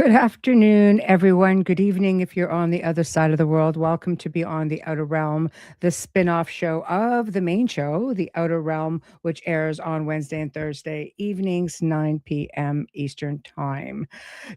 Good afternoon, everyone. Good evening if you're on the other side of the world. Welcome to Beyond the Outer Realm, the spin off show of the main show, The Outer Realm, which airs on Wednesday and Thursday evenings, 9 p.m. Eastern Time.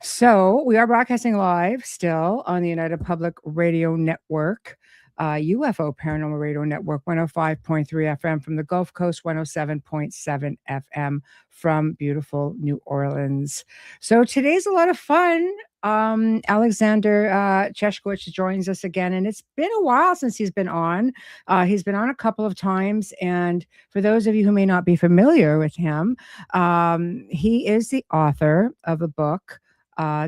So we are broadcasting live still on the United Public Radio Network. UFO Paranormal Radio Network 105.3 FM from the Gulf Coast, 107.7 FM from beautiful New Orleans. So today's a lot of fun. Aleksander Czeszkiewicz joins us again, and it's been a while since he's been on. He's been on a couple of times, and for those of you who may not be familiar with him, he is the author of a book.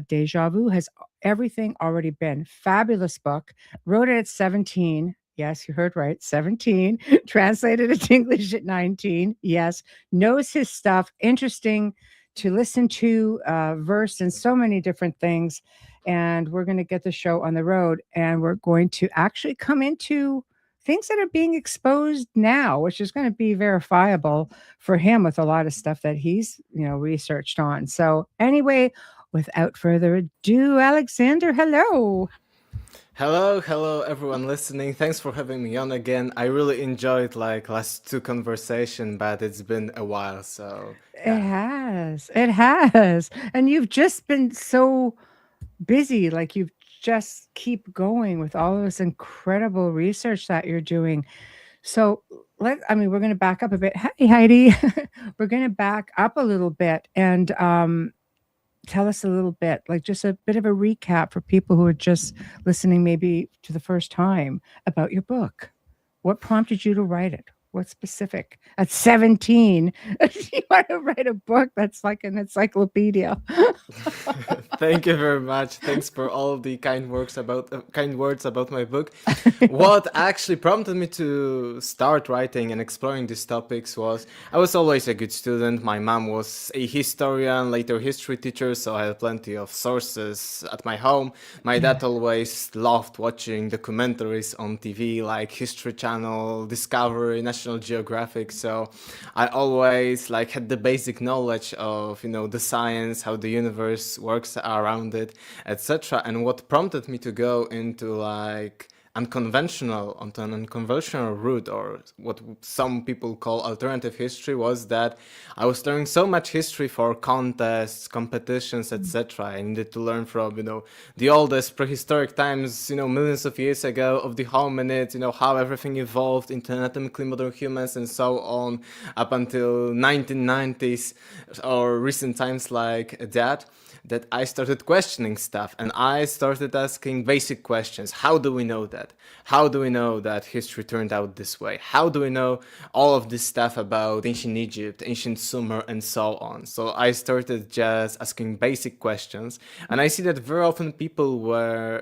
Deja Vu has everything already been. Fabulous book. Wrote it at 17. Yes, you heard right. 17. Translated it English at 19. Yes. Knows his stuff. Interesting to listen to, versed in so many different things. And we're going to get the show on the road, and we're going to actually come into things that are being exposed now, which is going to be verifiable for him with a lot of stuff that he's, researched on. So anyway, without further ado, Aleksander, hello. Hello, everyone listening. Thanks for having me on again. I really enjoyed last two conversation, but it's been a while, so It has. It has. And you've just been so busy. Like you've just keep going with all of this incredible research that you're doing. So we're going to back up a bit. Hi, Heidi. We're going to back up a little bit and tell us a little bit, like just a bit of a recap for people who are just listening maybe to the first time about your book. What prompted you to write it? What's specific? At 17, you want to write a book that's like an encyclopedia. thank you very much. Thanks for all the kind words about my book. What actually prompted me to start writing and exploring these topics was I was always a good student. My mom was a historian, later history teacher, so I had plenty of sources at my home. My dad always loved watching documentaries on TV like History Channel, Discovery, National Geographic, so I always had the basic knowledge of the science, how the universe works around it, etc. And what prompted me to go into onto an unconventional route, or what some people call alternative history, was that I was learning so much history for contests, competitions, etc. I needed to learn from the oldest prehistoric times, millions of years ago, of the hominids, how everything evolved into anatomically modern humans and so on, up until 1990s or recent times like that I started questioning stuff, and I started asking basic questions. How do we know that? How do we know that history turned out this way? How do we know all of this stuff about ancient Egypt, ancient Sumer, and so on? So I started just asking basic questions, and I see that very often people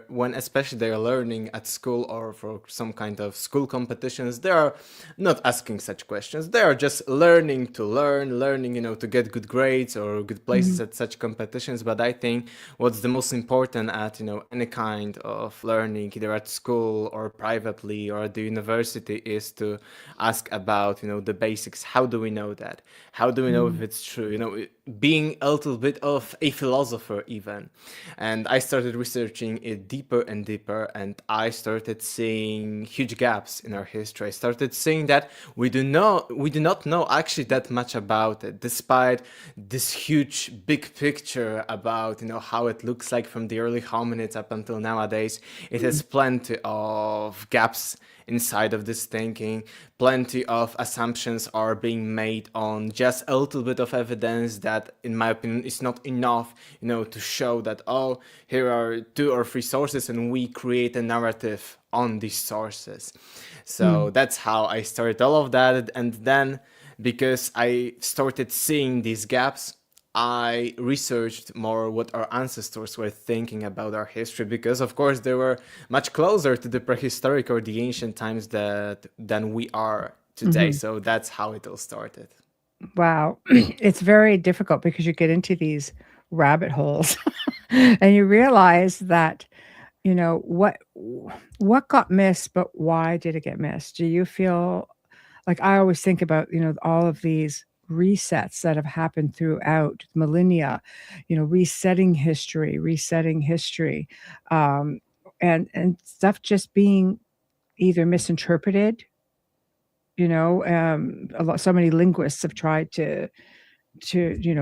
when especially they are learning at school or for some kind of school competitions, they are not asking such questions. They are just learning, to get good grades or good places at such competitions. But I think what's the most important at any kind of learning, either at school or privately or at the university, is to ask about the basics. How do we know that? How do we know if it's true? Being a little bit of a philosopher even. And I started researching it deeper and deeper, and I started seeing huge gaps in our history. I started seeing that we do not know actually that much about it, despite this huge big picture about how it looks like from the early hominids up until nowadays. It has plenty of gaps inside of this thinking. Plenty of assumptions are being made on just a little bit of evidence that, in my opinion, is not enough, to show that, oh, here are 2 or 3 sources and we create a narrative on these sources. So that's how I started all of that. And then, because I started seeing these gaps, I researched more what our ancestors were thinking about our history, because of course they were much closer to the prehistoric or the ancient times than we are today. So that's how it all started. Wow. It's very difficult because you get into these rabbit holes and you realize that, what got missed, but why did it get missed? Do you feel like I always think about, all of these resets that have happened throughout millennia, resetting history, um, and stuff just being either misinterpreted. So many linguists have tried to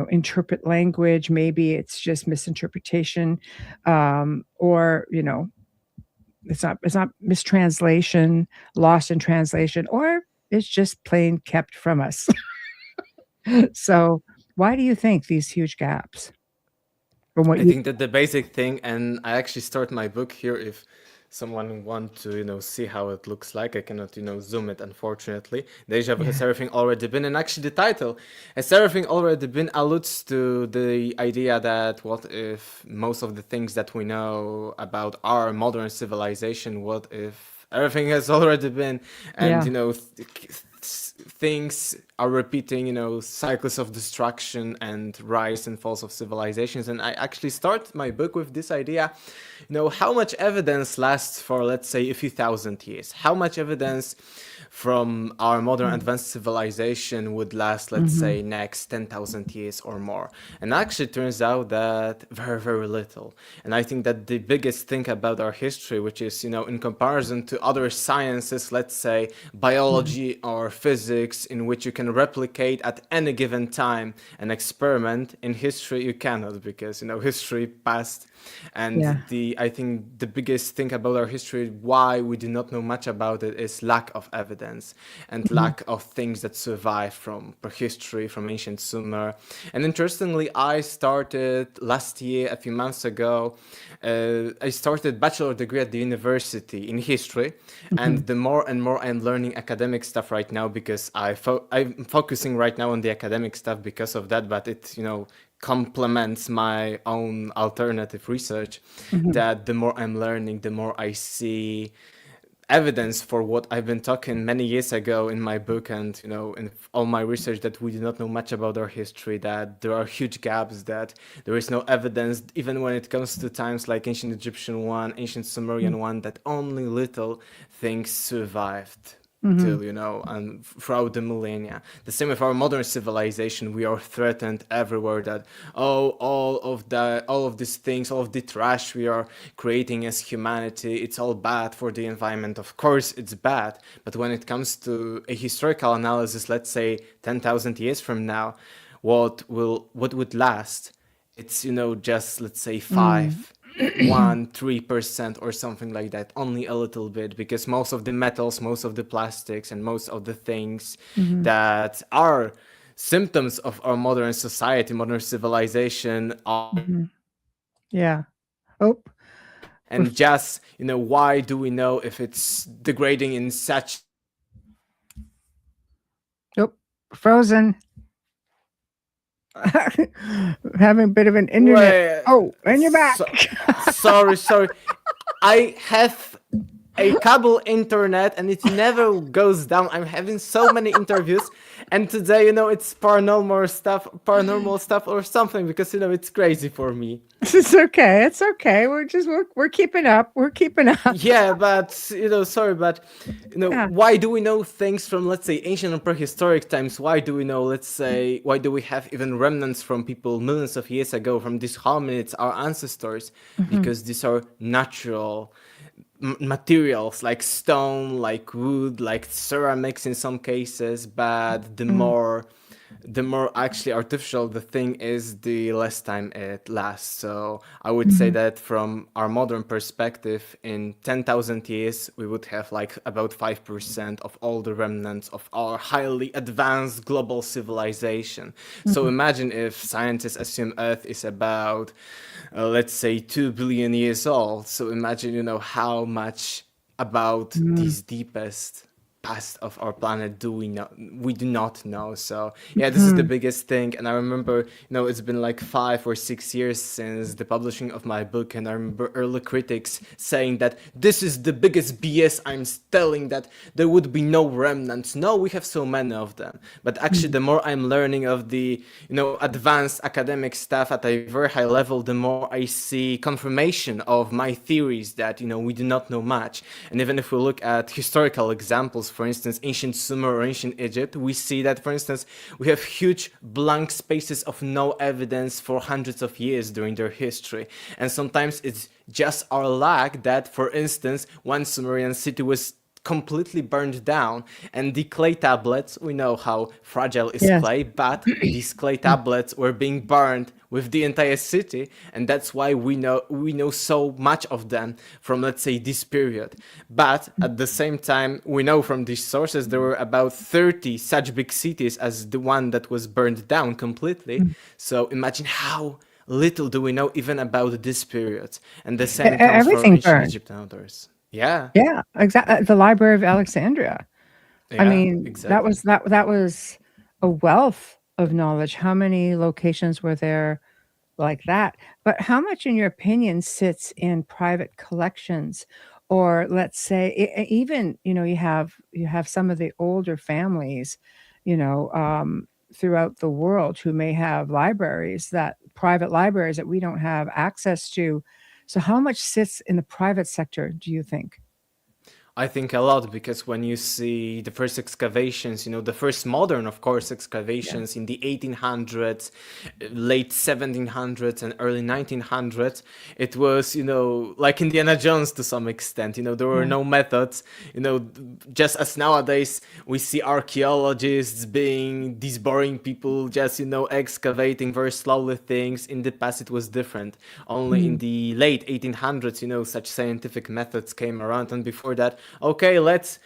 interpret language. Maybe it's just misinterpretation, or it's not mistranslation, lost in translation, or it's just plain kept from us. So why do you think these huge gaps from what I you? think that the basic thing, and I actually start my book here if someone want to, see how it looks like. I cannot, zoom it, unfortunately. Deja vu has Yeah. everything already been, and actually the title has everything already been alludes to the idea that what if most of the things that we know about our modern civilization, what if everything has already been, and Yeah. things are repeating, cycles of destruction and rise and falls of civilizations. And I actually start my book with this idea, how much evidence lasts for, let's say, a few thousand years? How much evidence from our modern advanced civilization would last, let's Mm-hmm. say, next 10,000 years or more? And actually it turns out that very, very little. And I think that the biggest thing about our history, which is, in comparison to other sciences, let's say biology or physics, in which you can replicate at any given time an experiment, in history you cannot, because, history passed. And Yeah. I think the biggest thing about our history, why we do not know much about it, is lack of evidence and Mhm. lack of things that survive from prehistory, from ancient Sumer. And interestingly, I started last year, a few months ago, I started bachelor degree at the university in history. Mhm. And the more and more I'm learning academic stuff right now, because I'm focusing right now on the academic stuff because of that, but it, complements my own alternative research, Mhm. that the more I'm learning, the more I see evidence for what I've been talking many years ago in my book and, in all my research, that we do not know much about our history, that there are huge gaps, that there is no evidence, even when it comes to times like ancient Egyptian one, ancient Sumerian one, that only little things survived Mhm. till, and throughout the millennia. The same with our modern civilization. We are threatened everywhere that, all of these things, all of the trash we are creating as humanity, it's all bad for the environment. Of course it's bad, but when it comes to a historical analysis, let's say 10,000 years from now, what would last? It's, just, let's say, Mm. 3% or something like that, only a little bit, because most of the metals, most of the plastics, and most of the things Mhm. that are symptoms of our modern society, modern civilization are. Mhm. Yeah. Oh, we're And just, why do we know if it's degrading in such. oh, frozen. Having a bit of an internet. Wait, Oh, and you're back. sorry. I have a cable internet and it never goes down. I'm having so many interviews, and today, it's paranormal stuff or something, because, it's crazy for me. It's okay. It's okay. We're keeping up. We're keeping up. Yeah, but, sorry, but, Yeah. why do we know things from, let's say, ancient and prehistoric times? Why do we know, let's say, why do we have even remnants from people millions of years ago, from these hominids, our ancestors? Mhm. Because these are natural materials, like stone, like wood, like ceramics in some cases, but the more actually artificial the thing is, the less time it lasts. So I would say Mhm. that from our modern perspective, in 10,000 years, we would have like about 5% of all the remnants of our highly advanced global civilization. So Mhm. imagine if scientists assume Earth is about, let's say, 2 billion years old. So imagine, how much about Mm. these deepest past of our planet we do not know. So yeah, this is the Mhm. biggest thing. And I remember, it's been like 5 or 6 years since the publishing of my book, and I remember early critics saying that this is the biggest BS I'm telling, that there would be no remnants. No, we have so many of them. But actually, the more I'm learning of the, advanced academic stuff at a very high level, the more I see confirmation of my theories that, we do not know much. And even if we look at historical examples for instance, ancient Sumer or ancient Egypt, we see that, for instance, we have huge blank spaces of no evidence for hundreds of years during their history. And sometimes it's just our luck that, for instance, one Sumerian city was completely burned down, and the clay tablets, we know how fragile is Yes. clay, but these clay tablets were being burned with the entire city, and that's why we know so much of them from, let's say, this period. But at the same time, we know from these sources there were about 30 such big cities as the one that was burned down completely. So imagine how little do we know even about this period, and the same comes for Everything ancient burned. Egypt and others. Yeah. Yeah, exactly. The Library of Alexandria. I Yeah, mean, that exactly. was that was a wealth of knowledge. How many locations were there like that? But how much, in your opinion, sits in private collections? Or let's say even, you have some of the older families, throughout the world who may have private libraries that we don't have access to. So how much sits in the private sector, do you think? I think a lot, because when you see the first excavations, the first modern, of course, Yeah. excavations in the 1800s, late 1700s, and early 1900s, it was, like Indiana Jones to some extent. There were Yeah. no methods, just as nowadays we see archaeologists being these boring people, just, excavating very slowly things. In the past, it was different. Only in Mm. the late 1800s, such scientific methods came around, and before that, okay, let's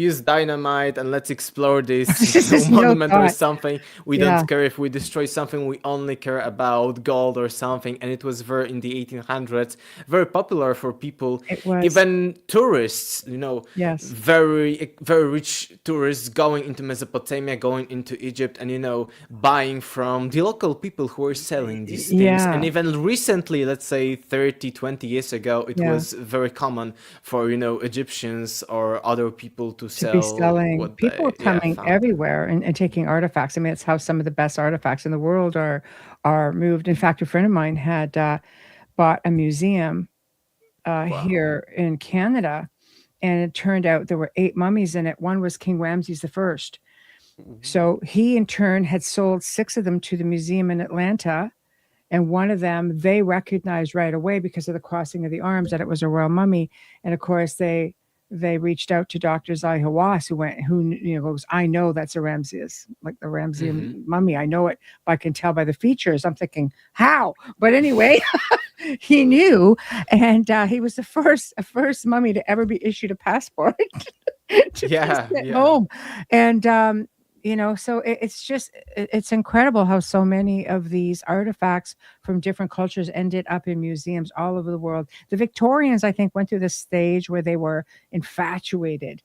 use dynamite and let's explore this There's no monument or thought. something. We Yeah, don't care if we destroy something, we only care about gold or something. And it was very, in the 1800s, very popular for people, it was. even tourists, Yes. very very rich tourists going into Mesopotamia, going into Egypt, and buying from the local people who were selling these things. And Yeah, even recently, let's say 30, 20 years ago, it yeah. was very common for Egyptians or other people to To be sell selling what people are they, yeah, coming found. everywhere and taking artifacts. I mean, it's how some of the best artifacts in the world are moved. In fact, a friend of mine had bought a museum Wow. here in Canada, and it turned out there were 8 mummies in it. One was King Ramses the First. So he in turn had sold 6 of them to the museum in Atlanta, and one of them they recognized right away because of the crossing of the arms that it was a royal mummy. And of course they reached out to Dr. Zahi Hawass, who goes, I know that's a Ramses, like the Ramsey Hmm. mummy. I know it, but I can tell by the features. I'm thinking, how? But anyway, he knew, and he was the first mummy to ever be issued a passport to be Yeah, sent yeah. home. And so it's incredible how so many of these artifacts from different cultures ended up in museums all over the world. The Victorians, I think, went through this stage where they were infatuated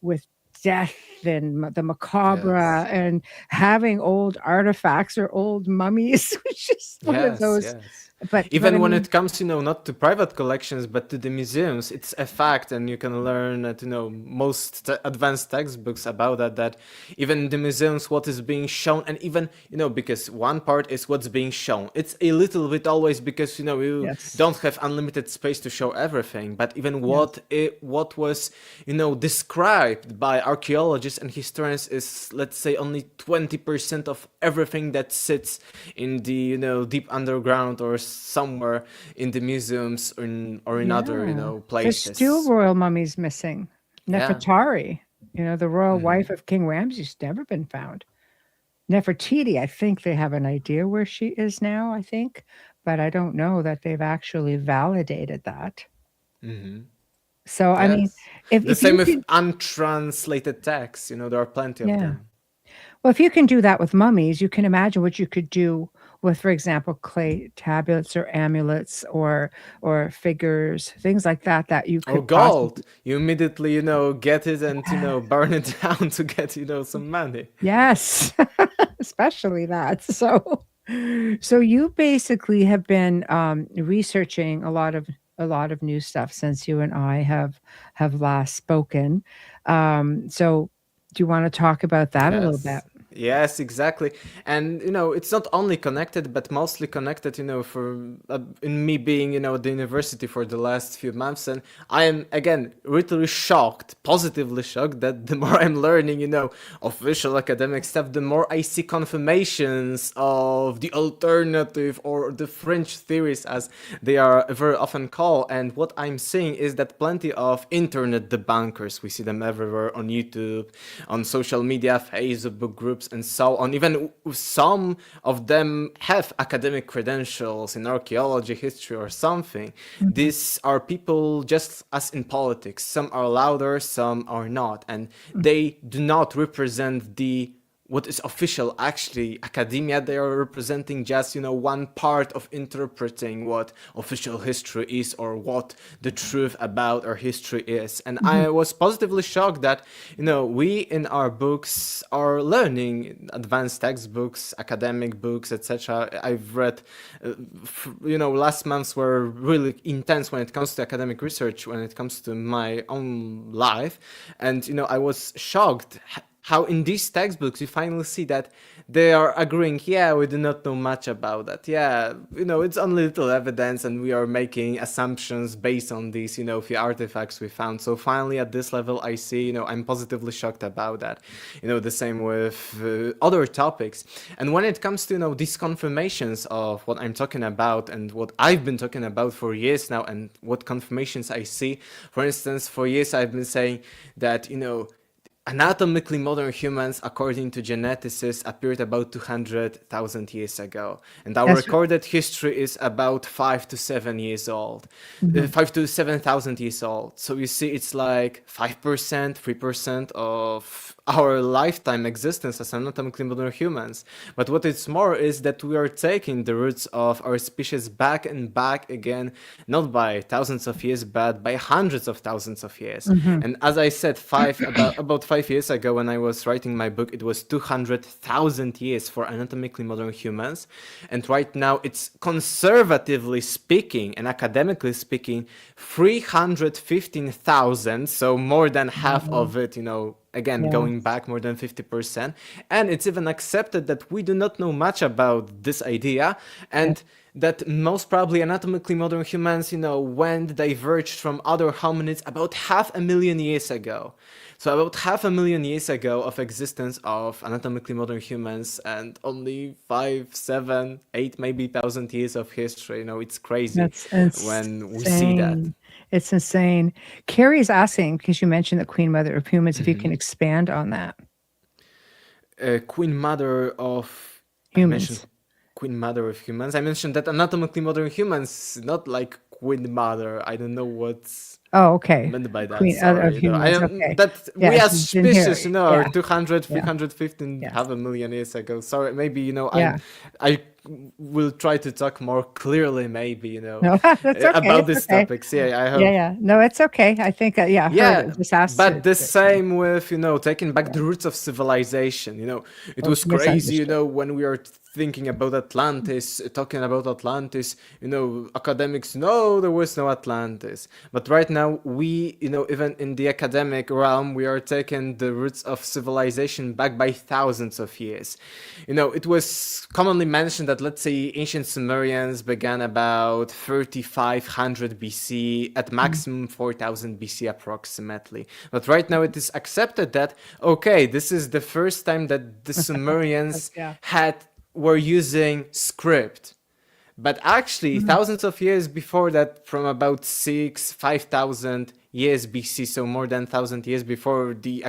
with death and the macabre Yes. and having old artifacts or old mummies, which is one of Yes, those. yes. But I Even when mean, it comes, not to private collections, but to the museums, it's a fact, and you can learn at, most advanced textbooks about that, that even in the museums, what is being shown, and even, because one part is what's being shown. It's a little bit always because, you yes, don't have unlimited space to show everything, but even yes, what was, described by archaeologists and historians is, let's say, only 20% of everything that sits in the, deep underground or somewhere in the museums or in other, yeah. There's still places. royal mummies missing. Yeah. Nefertari, the royal Hmm. wife of King Ramses, never been found. Nefertiti, I think they have an idea where she is now, I think, but I don't know that they've actually validated that. Hmm. So, I mean, Yes. if The if same you with could, untranslated texts, there are plenty of yeah. them. Well, if you can do that with mummies, you can imagine what you could do with, for example, clay tablets or amulets or figures, things like that that you Or could gold. possibly. You immediately, get it and, burn it down to get, some money. Yes, especially that. So you basically have been researching a lot of new stuff since you and I have last spoken. So do you want to talk about that a little bit? Yes. Yes, exactly. And it's not only connected, but mostly connected, for in me being, at the university for the last few months. And I am, again, really shocked, positively shocked that the more I'm learning, official academic stuff, the more I see confirmations of the alternative or the fringe theories, as they are very often called. And what I'm seeing is that plenty of internet debunkers, we see them everywhere on YouTube, on social media, Facebook groups, and so on. Even some of them have academic credentials in archaeology, history, or something. These are people just as in politics. Some are louder, some are not, and they do not represent the what is official. Actually, academia, they are representing just one part of interpreting what official history is, or what the truth about our history is. And I was positively shocked that we in our books are learning advanced textbooks, academic books, etc. I've read last months were really intense when it comes to academic research, when it comes to my own life. And I was shocked how in these textbooks you finally see that they are agreeing, yeah, we do not know much about that. Yeah, it's only little evidence and we are making assumptions based on these, few artifacts we found. So finally at this level I see, I'm positively shocked about that. The same with other topics. And when it comes to, these confirmations of what I'm talking about and what I've been talking about for years now, and what confirmations I see, for instance, for years I've been saying that, anatomically modern humans, according to geneticists, appeared about 200,000 years ago. And our That's recorded history is about 5 to 7 years old, 5 to 7,000 years old. So you see, it's like 5%, 3% of our lifetime existence as anatomically modern humans. But what is more is that we are taking the roots of our species back and back again, not by thousands of years, but by hundreds of thousands of years. And as I said, about 5 years ago, when I was writing my book, it was 200,000 years for anatomically modern humans. And right now, it's conservatively speaking and academically speaking, 315,000. So more than half of it, again, going back more than 50%. And it's even accepted that we do not know much about this idea, and that most probably anatomically modern humans, went diverged from other hominids about 500,000 years ago. So about 500,000 years ago of existence of anatomically modern humans, and only 5, 7, 8 maybe thousand years of history. It's crazy when we see that. It's insane. Carrie's asking, because you mentioned the Queen Mother of Humans, if you can expand on that. Queen Mother of Humans. Queen Mother of Humans. I mentioned that anatomically modern humans, not like Queen Mother. I don't know what's okay. meant by that. Queen Sorry, of humans. Okay. That we as didn't hear species, it. are Yeah. 200, 315, Yes. half a million years ago. Sorry, maybe I will try to talk more clearly. Maybe No, that's okay. about It's these okay. topics. Yeah, I hope. Yeah. No, it's okay. I think, Yeah, heard it. Just asked but it. the same with, taking back the roots of civilization. It was crazy, misunderstood. when we are thinking about Atlantis, talking about Atlantis, academics, no, there was no Atlantis. But right now, we, even in the academic realm, we are taking the roots of civilization back by thousands of years. It was commonly mentioned that, let's say, ancient Sumerians began about 3,500 BC, at maximum 4,000 BC approximately. But right now it is accepted that, okay, this is the first time that the Sumerians were using script. But actually, thousands of years before that, from about 5,000 years BC, so more than 1,000 years before the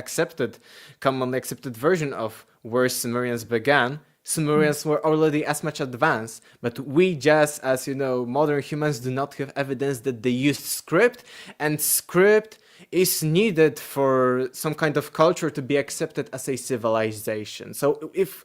commonly accepted version of where Sumerians began, Sumerians were already as much advanced. But we just, as modern humans, do not have evidence that they used script, and script is needed for some kind of culture to be accepted as a civilization. So if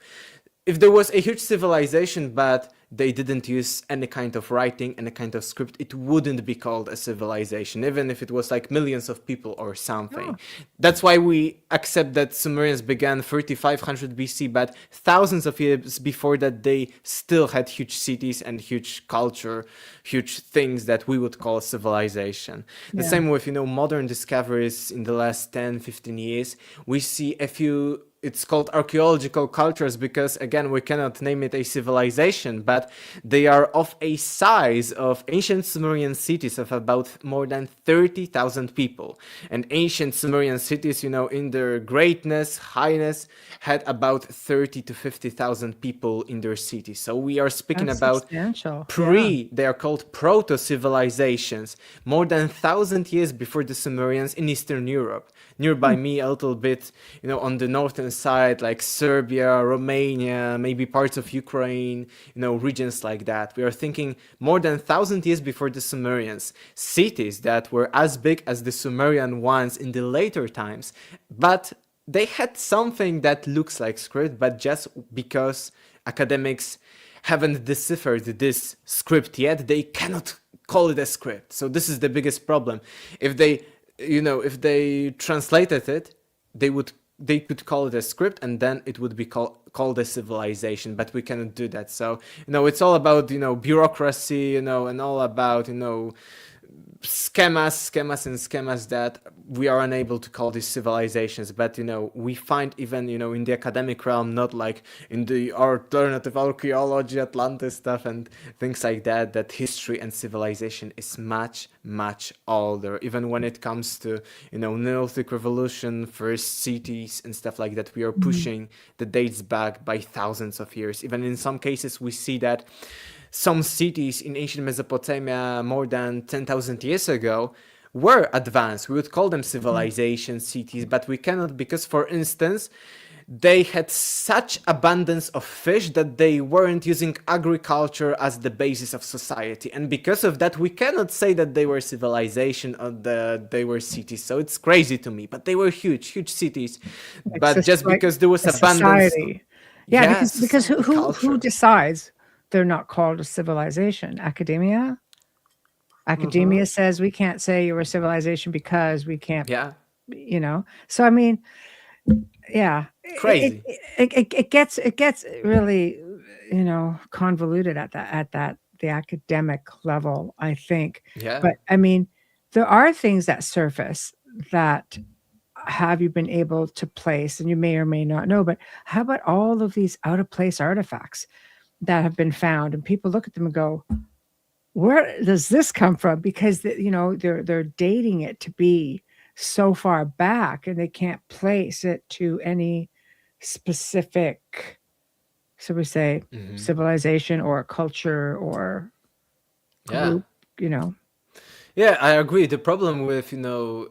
there was a huge civilization, but they didn't use any kind of writing, any kind of script, it wouldn't be called a civilization, even if it was like millions of people or something. Oh. That's why we accept that Sumerians began 3500 BC, but thousands of years before that, they still had huge cities and huge culture, huge things that we would call civilization. The Yeah. same with, modern discoveries in the last 10, 15 years. We see a few, it's called archaeological cultures because, again, we cannot name it a civilization, but they are of a size of ancient Sumerian cities of about more than 30,000 people. And ancient Sumerian cities, in their greatness, highness, had about 30 to 50,000 people in their cities. So we are speaking That's about substantial. they are called proto-civilizations, more than 1,000 years before the Sumerians in Eastern Europe. Nearby me, a little bit, on the northern side, like Serbia, Romania, maybe parts of Ukraine, regions like that. We are thinking more than 1,000 years before the Sumerians. Cities that were as big as the Sumerian ones in the later times, but they had something that looks like script, but just because academics haven't deciphered this script yet, they cannot call it a script. So this is the biggest problem. If they translated it, they could call it a script, and then it would be called a civilization, but we cannot do that. So it's all about bureaucracy, and all about schemas that we are unable to call these civilizations. But we find even in the academic realm, not like in the alternative archaeology, Atlantis stuff and things like that, that history and civilization is much older. Even when it comes to Neolithic revolution, first cities and stuff like that, we are pushing the dates back by thousands of years. Even in some cases we see that some cities in ancient Mesopotamia more than 10,000 years ago were advanced. We would call them civilization cities, but we cannot because, for instance, they had such abundance of fish that they weren't using agriculture as the basis of society. And because of that, we cannot say that they were civilization or that they were cities. So it's crazy to me, but they were huge cities. But just like because there was a abundance... society. Yeah, Yes, because who culture. decides they're not called a civilization? Academia? Academia says we can't say you're a civilization because we can't, Yeah, So I mean, yeah, crazy. it gets really, convoluted at the academic level, I think. Yeah. But I mean, there are things that surface that have you been able to place, and you may or may not know, but how about all of these out of place artifacts that have been found, and people look at them and go, where does this come from? Because they're dating it to be so far back, and they can't place it to any specific, so we say, civilization or culture or group, Yeah, I agree. The problem with,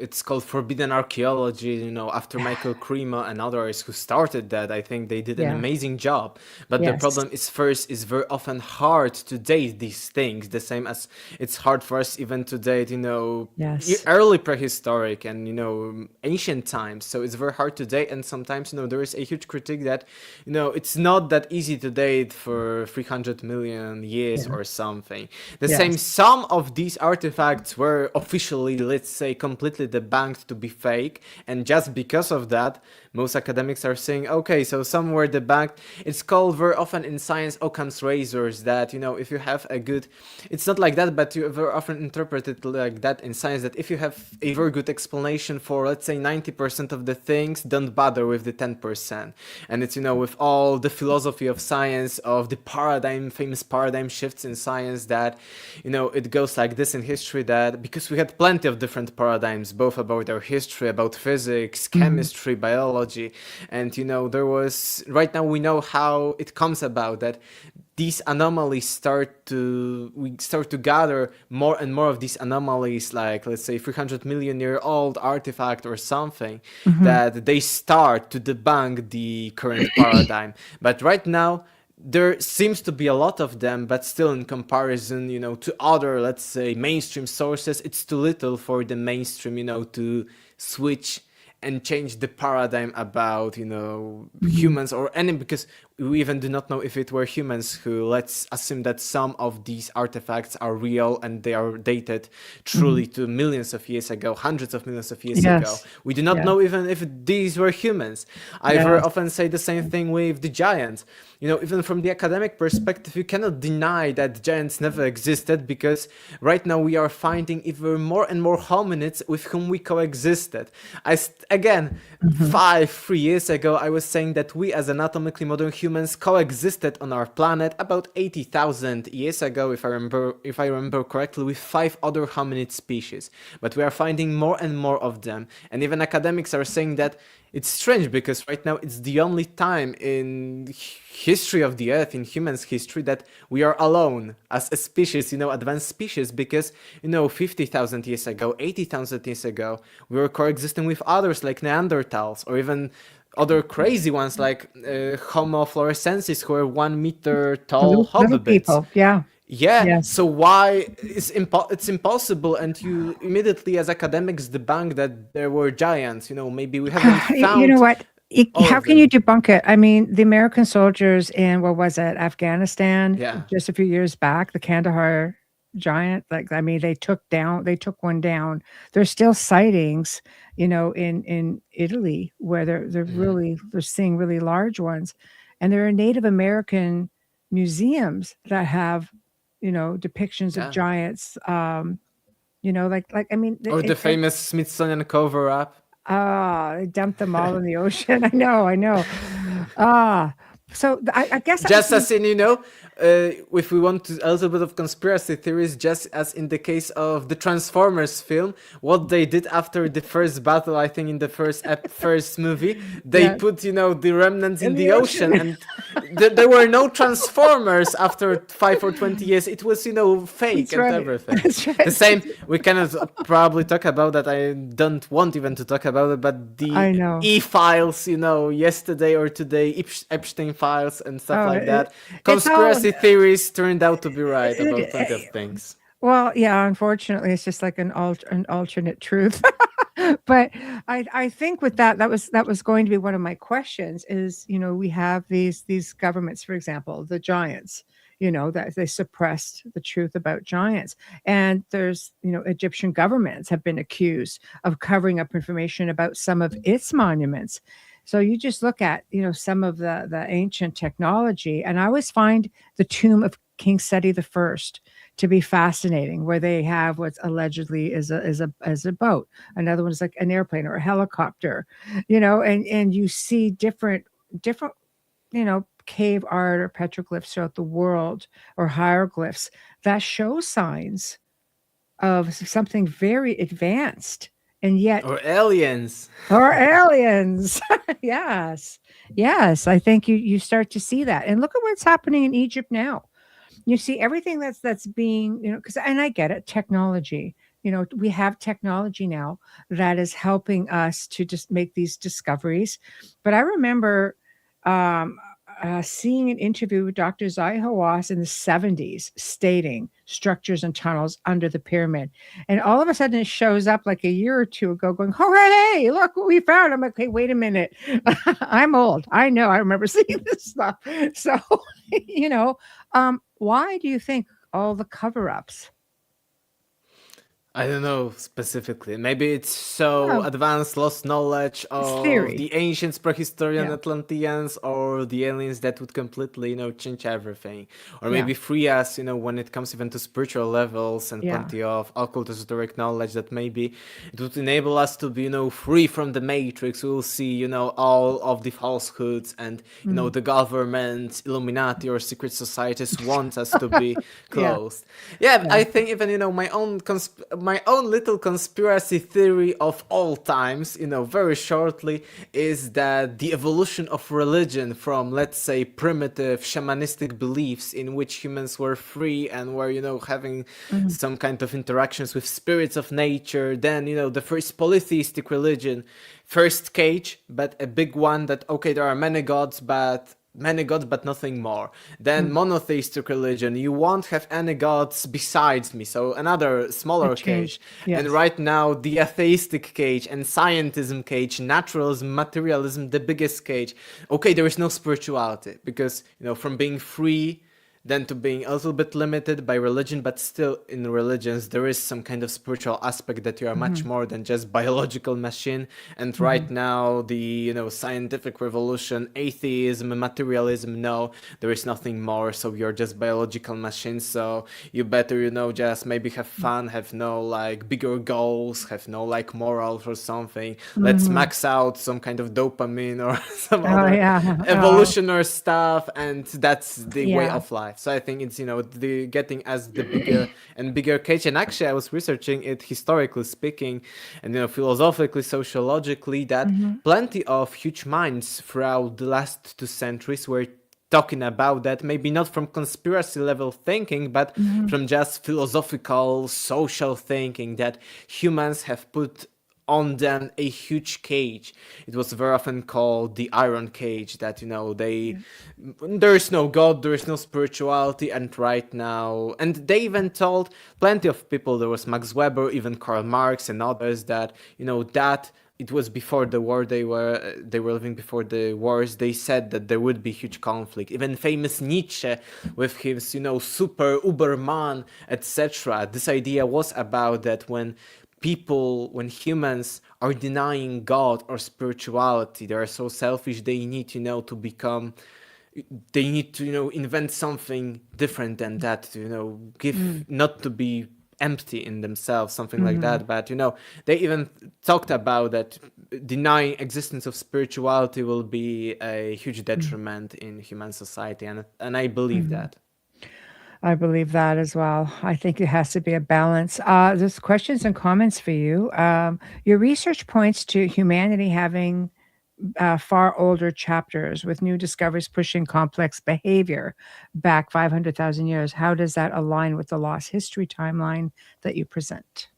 it's called forbidden archaeology, after Michael Crema and others who started that, I think they did an amazing job. But the Yes. problem is, first, it's very often hard to date these things, the same as it's hard for us even to date, Yes. early prehistoric and, ancient times. So it's very hard to date. And sometimes, there is a huge critique that, it's not that easy to date for 300 million years or something. The Yes. same, some of these artifacts were officially, let's say, completely debunked to be fake, and just because of that, most academics are saying, okay, so some were debunked. It's called very often in science Occam's razors, that if you have a good, it's not like that, but you very often interpret it like that in science, that if you have a very good explanation for, let's say, 90% of the things, don't bother with the 10%. And it's with all the philosophy of science, of the famous paradigm shifts in science, that it goes like this in history, that because we had plenty of different paradigms, both about our history, about physics, chemistry, biology, and there was, right now we know how it comes about that these anomalies we start to gather more and more of these anomalies, like, let's say, 300 million year old artifact or something, that they start to debunk the current paradigm. But right now, there seems to be a lot of them, but still in comparison, to other, let's say, mainstream sources, it's too little for the mainstream, to switch and change the paradigm about, humans or any, because we even do not know if it were humans who, let's assume that some of these artifacts are real and they are dated truly to millions of years ago, hundreds of millions of years ago. Yes. We do not Yeah. know even if these were humans. I very Yes. often say the same thing with the giants. Even from the academic perspective, you cannot deny that giants never existed, because right now we are finding even more and more hominids with whom we coexisted. Again, 3 years ago, I was saying that we as anatomically modern humans coexisted on our planet about 80,000 years ago, if I remember correctly, with 5 other hominid species. But we are finding more and more of them, and even academics are saying that it's strange, because right now it's the only time in history of the Earth, in humans' history, that we are alone as a species, advanced species, because 50,000 years ago, 80,000 years ago, we were coexisting with others like Neanderthals, or even other crazy ones like Homo florescensis, who are 1 meter tall Little hobbits. people. Yeah. Yeah, Yes. so why it's impossible, and you immediately as academics debunk that there were giants, maybe we haven't found You know what? all How of can them. you debunk it? I mean, the American soldiers in, what was it, Afghanistan, Yeah. just a few years back, the Kandahar giant, like, I mean, they took one down. There's still sightings, in Italy, where they're seeing really large ones. And there are Native American museums that have, depictions of Yeah. giants. Like, I mean, Or the famous Smithsonian cover-up. they dumped them all in the ocean. I know. Ah, so I guess Just as in, if we want a little bit of conspiracy theories, just as in the case of the Transformers film, what they did after the first battle, I think in the first movie, they Yeah. put, the remnants in In the the ocean, ocean. and there were no Transformers after 5 or 20 years. It was, fake That's and right. everything. That's right. The same, we cannot probably talk about that. I don't want even to talk about it, but the I know. E-files, yesterday or today, Epstein files and stuff Oh, like that. it's all Conspiracy theories turned out to be right about plenty of it, things. well, yeah, unfortunately, it's just like an alternate truth. But I think with that was going to be one of my questions is, we have these governments, for example, the giants, that they suppressed the truth about giants. And there's, Egyptian governments have been accused of covering up information about some of its monuments. So you just look at, some of the ancient technology, and I always find the tomb of King Seti the First to be fascinating, where they have what's allegedly is a boat. Another one is like an airplane or a helicopter, and you see different, cave art or petroglyphs throughout the world, or hieroglyphs that show signs of something very advanced, and yet Or aliens. or aliens. Yes, I think you start to see that, and look at what's happening in Egypt now. You see everything that's being, because, and I get it, technology. We have technology now that is helping us to just make these discoveries. But I remember seeing an interview with Dr. Zahi Hawass in the 70s stating structures and tunnels under the pyramid. And all of a sudden it shows up like a year or two ago going, oh, hey, look what we found. I'm like, hey, wait a minute. I'm old. I know. I remember seeing this stuff. So, why do you think all the cover-ups? I don't know specifically. Maybe it's so Oh, advanced, lost knowledge it's of theory. the ancients, prehistorian Yeah. Atlanteans, or the aliens that would completely, change everything. Or Yeah. maybe free us, when it comes even to spiritual levels and Yeah. plenty of occult esoteric knowledge, that maybe it would enable us to be, free from the matrix. We will see, all of the falsehoods, and, the government, Illuminati, or secret societies want us to be Yeah. closed. Yeah, I think even, my own little conspiracy theory of all times, very shortly, is that the evolution of religion from, let's say, primitive shamanistic beliefs in which humans were free and were, having some kind of interactions with spirits of nature, then, the first polytheistic religion, first cage, but a big one that, okay, there are many gods, but many gods but nothing more. Then monotheistic religion, you won't have any gods besides me, so another smaller It changed. cage. And Yes. right now the atheistic cage and scientism cage, naturalism, materialism, the biggest cage. Okay, there is no spirituality because, from being free then to being a little bit limited by religion, but still in religions there is some kind of spiritual aspect that you are much more than just biological machine. And right now the scientific revolution, atheism, materialism, no, there is nothing more, so you're just biological machines, so you better just maybe have fun, have no like bigger goals, have no like morals or something. Let's max out some kind of dopamine or some Oh, other yeah. evolutionary stuff, and that's the way Yeah. of life. So I think it's the getting as the bigger and bigger cage. And actually I was researching it historically speaking and philosophically, sociologically, that plenty of huge minds throughout the last 2 centuries were talking about that, maybe not from conspiracy level thinking, but from just philosophical social thinking, that humans have put on them a huge cage. It was very often called the iron cage, that there is no god, there is no spirituality. And right now, and they even told plenty of people, there was Max Weber, even Karl Marx and others, that that it was before the war, they were living before the wars, they said that there would be huge conflict. Even famous Nietzsche with his super uberman, etc., this idea was about that when humans are denying God or spirituality, they are so selfish, they need to invent something different than that, to give, not to be empty in themselves, something like that. But they even talked about that denying existence of spirituality will be a huge detriment in human society, and I believe that. I believe that as well. I think it has to be a balance. There's questions and comments for you. Your research points to humanity having far older chapters with new discoveries pushing complex behavior back 500,000 years. How does that align with the lost history timeline that you present?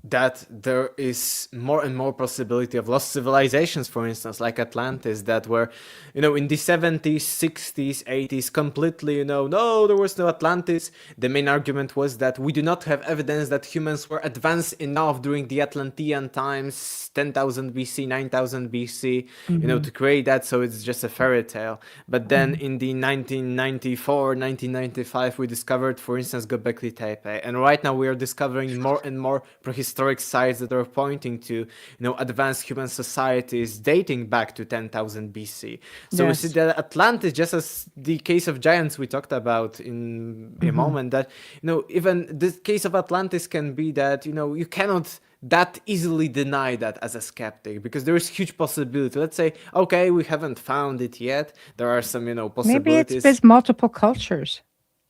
That there is more and more possibility of lost civilizations, for instance, like Atlantis, that were, in the 70s, 60s, 80s, completely, no, there was no Atlantis. The main argument was that we do not have evidence that humans were advanced enough during the Atlantean times, 10,000 BC, 9,000 BC, to create that, so it's just a fairy tale. But then in the 1994, 1995, we discovered, for instance, Göbekli Tepe. And right now we are discovering more and more prehistoric sites that are pointing to advanced human societies dating back to 10,000 BC. So we see Yes. that Atlantis, just as the case of giants we talked about in a moment, that even the case of Atlantis can be that you cannot that easily deny that as a skeptic, because there is huge possibility. Let's say, okay, we haven't found it yet, there are some Maybe it's possibilities. there's multiple cultures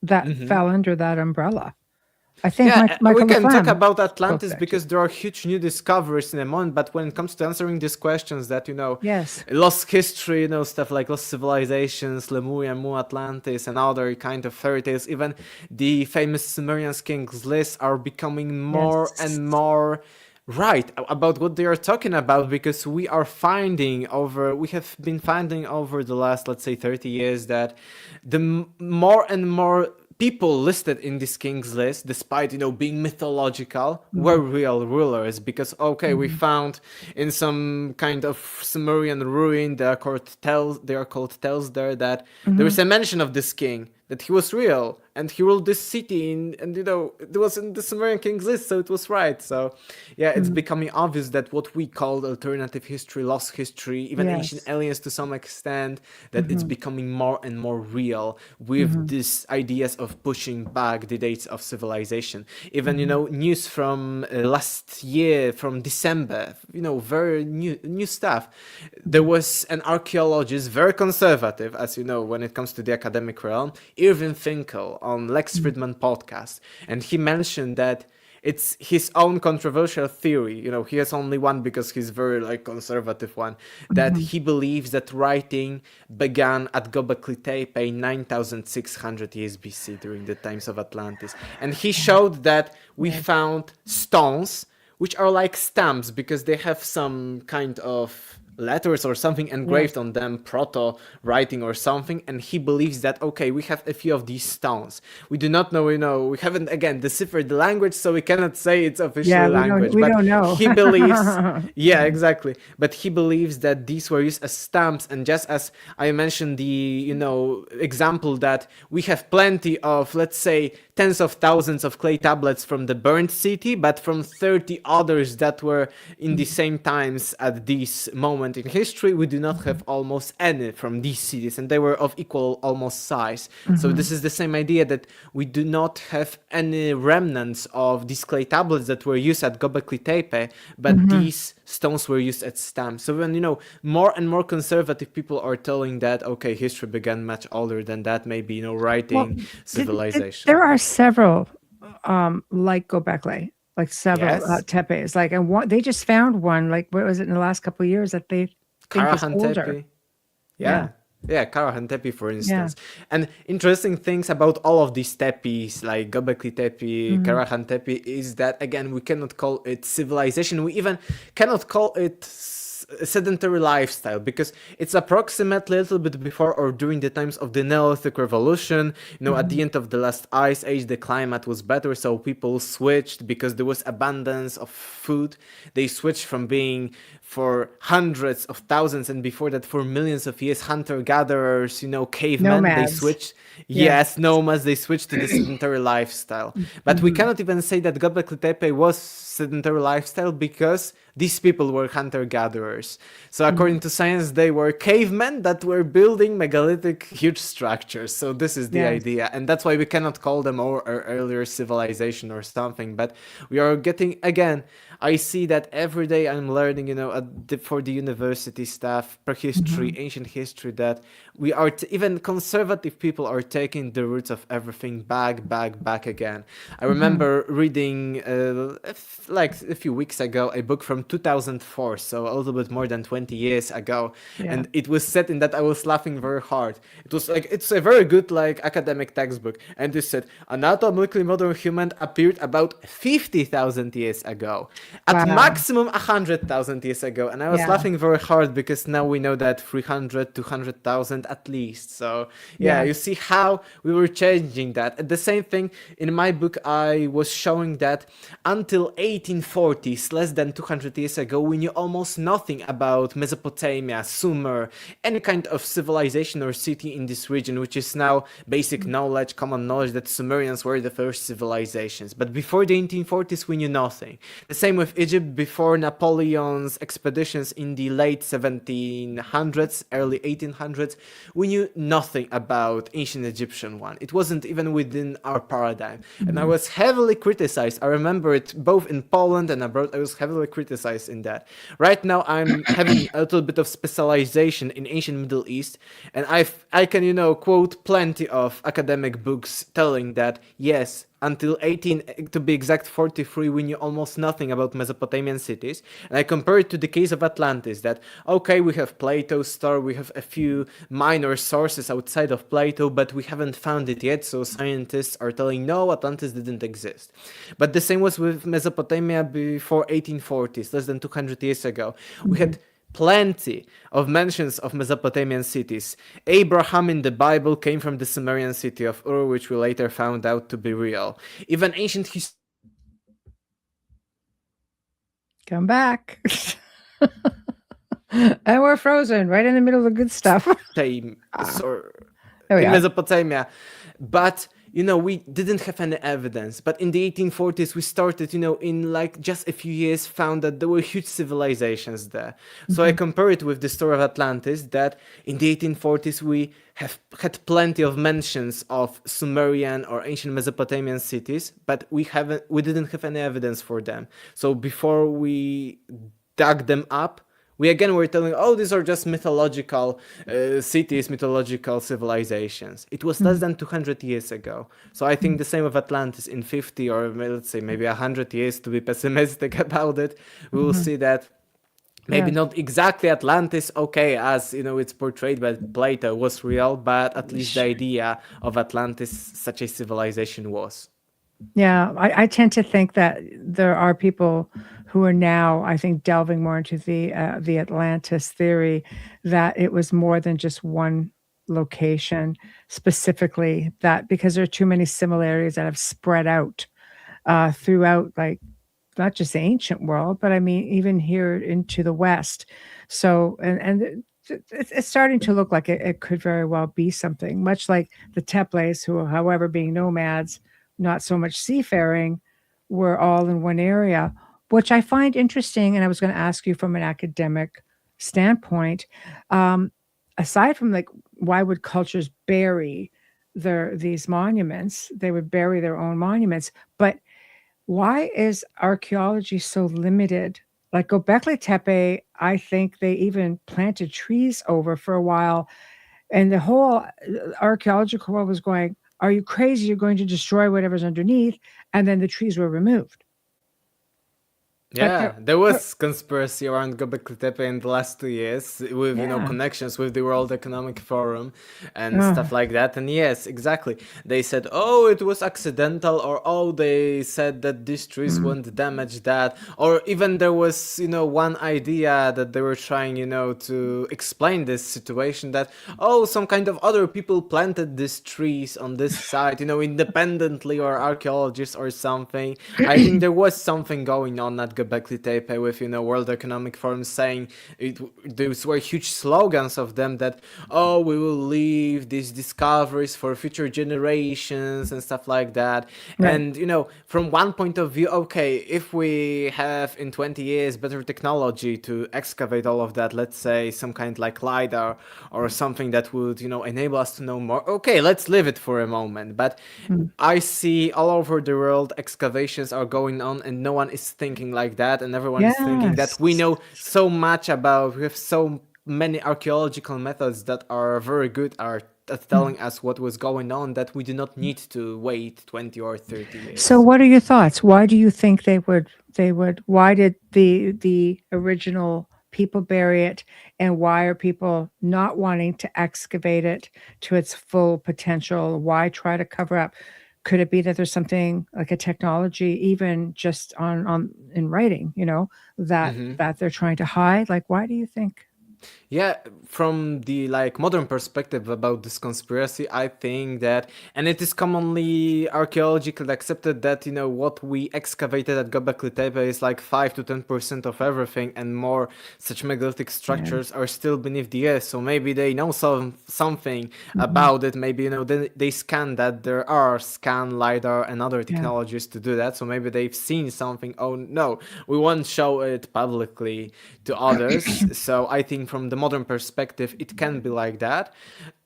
that fell under that umbrella. I think Yeah, we Michael Le can talk Flem about spoke Atlantis that too. because there are huge new discoveries in a moment. But when it comes to answering these questions, that Yes. lost history, stuff like lost civilizations, Lemuria, Mu Atlantis, and other kind of fairy tales, even the famous Sumerian kings lists are becoming more Yes. and more right about what they are talking about, because we have been finding over the last, let's say, 30 years that the more and more people listed in this king's list, despite being mythological, were real rulers. Because we found in some kind of Sumerian ruin, they are called tells there, that there is a mention of this king, that he was real and he ruled this city, and it was in the Sumerian king's list, so it was right. So yeah, it's becoming obvious that what we called alternative history, lost history, even ancient Yes. aliens to some extent, that it's becoming more and more real with these ideas of pushing back the dates of civilization. Even news from last year, from December, very new stuff. There was an archaeologist, very conservative, as you know, when it comes to the academic realm, Irving Finkel, on Lex Friedman podcast, and he mentioned that it's his own controversial theory. He has only one because he's very conservative one, that he believes that writing began at Göbekli Tepe 9,600 years BC during the times of Atlantis. And he showed that we found stones which are like stamps because they have some kind of letters or something engraved on them, proto writing or something, and he believes that, okay, we have a few of these stones. We do not know, we haven't again deciphered the language, so we cannot say it's official language. We but don't know. he believes, yeah, exactly. But he believes that these were used as stamps, and just as I mentioned the, example that we have plenty of, let's say, tens of thousands of clay tablets from the burned city, but from 30 others that were in the same times at this moment in history, we do not have almost any from these cities, and they were of equal almost size. So this is the same idea that we do not have any remnants of these clay tablets that were used at Göbekli Tepe, but these stones were used as stamps. So when more and more conservative people are telling that, okay, history began much older than that, maybe writing civilization. There are several like Göbekli, like several Yes. tepes, like, and they just found one, like, what was it, in the last couple of years that they think is older. Karahan Yeah, Karahan Tepe, for instance. And interesting things about all of these tepes, like Göbekli Tepe, Karahan Tepe, is that, again, we cannot call it civilization. We even cannot call it sedentary lifestyle, because it's approximately a little bit before or during the times of the Neolithic Revolution. At the end of the last ice age, the climate was better, so people switched because there was abundance of food. They switched from being, for hundreds of thousands and before that for millions of years, hunter-gatherers, cavemen. Nomads. They switched. Yes, nomads. They switched to the sedentary lifestyle. But we cannot even say that Göbekli Tepe was sedentary lifestyle, because these people were hunter-gatherers. So according to science, they were cavemen that were building megalithic huge structures. So this is the idea. And that's why we cannot call them our earlier civilization or something. But we are getting, again, I see that every day I'm learning, for the university stuff, prehistory, ancient history, that we are, even conservative people are taking the roots of everything back again. I remember reading, like a few weeks ago, a book from 2004, so a little bit more than 20 years ago. And it was set in that I was laughing very hard. It was like, it's a very good, like, academic textbook. And it said, anatomically modern human appeared about 50,000 years ago. At maximum 100,000 years ago. And I was laughing very hard, because now we know that 300, 200,000 at least. So you see how we were changing that. And the same thing in my book, I was showing that until 1840s, less than 200 years ago, we knew almost nothing about Mesopotamia, Sumer, any kind of civilization or city in this region, which is now basic knowledge, common knowledge, that Sumerians were the first civilizations. But before the 1840s, we knew nothing. The same with Egypt before Napoleon's expeditions in the late 1700s, early 1800s. We knew nothing about ancient Egyptian one. It wasn't even within our paradigm. And I was heavily criticized. I remember it both in Poland and abroad. I was heavily criticized in that. Right now, I'm having a little bit of specialization in ancient Middle East. And I can, quote plenty of academic books telling that, yes, until 18, to be exact, 43, we knew almost nothing about Mesopotamian cities. And I compare it to the case of Atlantis, that, okay, we have Plato's story, we have a few minor sources outside of Plato, but we haven't found it yet, so scientists are telling, no, Atlantis didn't exist. But the same was with Mesopotamia before 1840s, less than 200 years ago. We had plenty of mentions of Mesopotamian cities. Abraham in the Bible came from the Sumerian city of Ur, which we later found out to be real. Even ancient Come back. And we're frozen right in the middle of the good stuff. in Mesopotamia. But we didn't have any evidence. But in the 1840s, we started, in like just a few years, found that there were huge civilizations there. So I compare it with the story of Atlantis, that in the 1840s, we have had plenty of mentions of Sumerian or ancient Mesopotamian cities, but we didn't have any evidence for them. So before we dug them up, we again were telling, oh, these are just mythological cities, mythological civilizations. It was less than 200 years ago. So I think the same with Atlantis in 50 or let's say maybe 100 years, to be pessimistic about it. We will see that maybe not exactly Atlantis, okay, as it's portrayed by Plato, was real, but at least the idea of Atlantis, such a civilization, was. Yeah, I tend to think that there are people who are now, I think, delving more into the Atlantis theory, that it was more than just one location specifically, that because there are too many similarities that have spread out throughout, like not just the ancient world, but I mean even here into the West. So it's starting to look like it could very well be something, much like the Teples, who, however, being nomads, not so much seafaring, were all in one area, which I find interesting. And I was going to ask you from an academic standpoint, um, aside from like why would cultures bury these monuments? They would bury their own monuments, but why is archaeology so limited? Like Göbekli Tepe, I think they even planted trees over for a while, and the whole archaeological world was going, "Are you crazy? You're going to destroy whatever's underneath," and then the trees were removed. But Yeah, there was conspiracy around Göbekli Tepe in the last 2 years with yeah, connections with the World Economic Forum and stuff oh, like that. And yes, exactly. They said, oh, it was accidental, or oh, they said that these trees mm, won't damage that, or even there was one idea that they were trying to explain this situation, that oh, some kind of other people planted these trees on this site, independently, or archaeologists or something. I think there was something going on at Göbekli Tepe with World Economic Forum saying those were huge slogans of them that oh, we will leave these discoveries for future generations and stuff like that. right. And from one point of view, okay, if we have in 20 years better technology to excavate all of that, let's say some kind like lidar or something that would enable us to know more, okay, let's leave it for a moment. But Mm. I see all over the world excavations are going on and no one is thinking like that, and everyone is thinking that Yes. we know so much about, we have so many archaeological methods that are very good at Mm. telling us what was going on, that we do not need to wait 20 or 30 So years. what are your thoughts? Why do you think they would why did the original people bury it, and why are people not wanting to excavate it to its full potential? Why try to cover up? Could it be that there's something like a technology, even just on in writing, that they're trying to hide? Like, why do you think? Yeah, from the modern perspective about this conspiracy, I think that, and it is commonly archaeologically accepted that what we excavated at Göbekli Tepe is like 5 to 10% of everything, and more such megalithic Yeah. structures are still beneath the earth. So maybe they know something Mhm. about it. Maybe they scan that. There are scan lidar and other Yeah. technologies to do that. So maybe they've seen something. Oh no, we won't show it publicly to others. So I think from the modern perspective, it can be like that.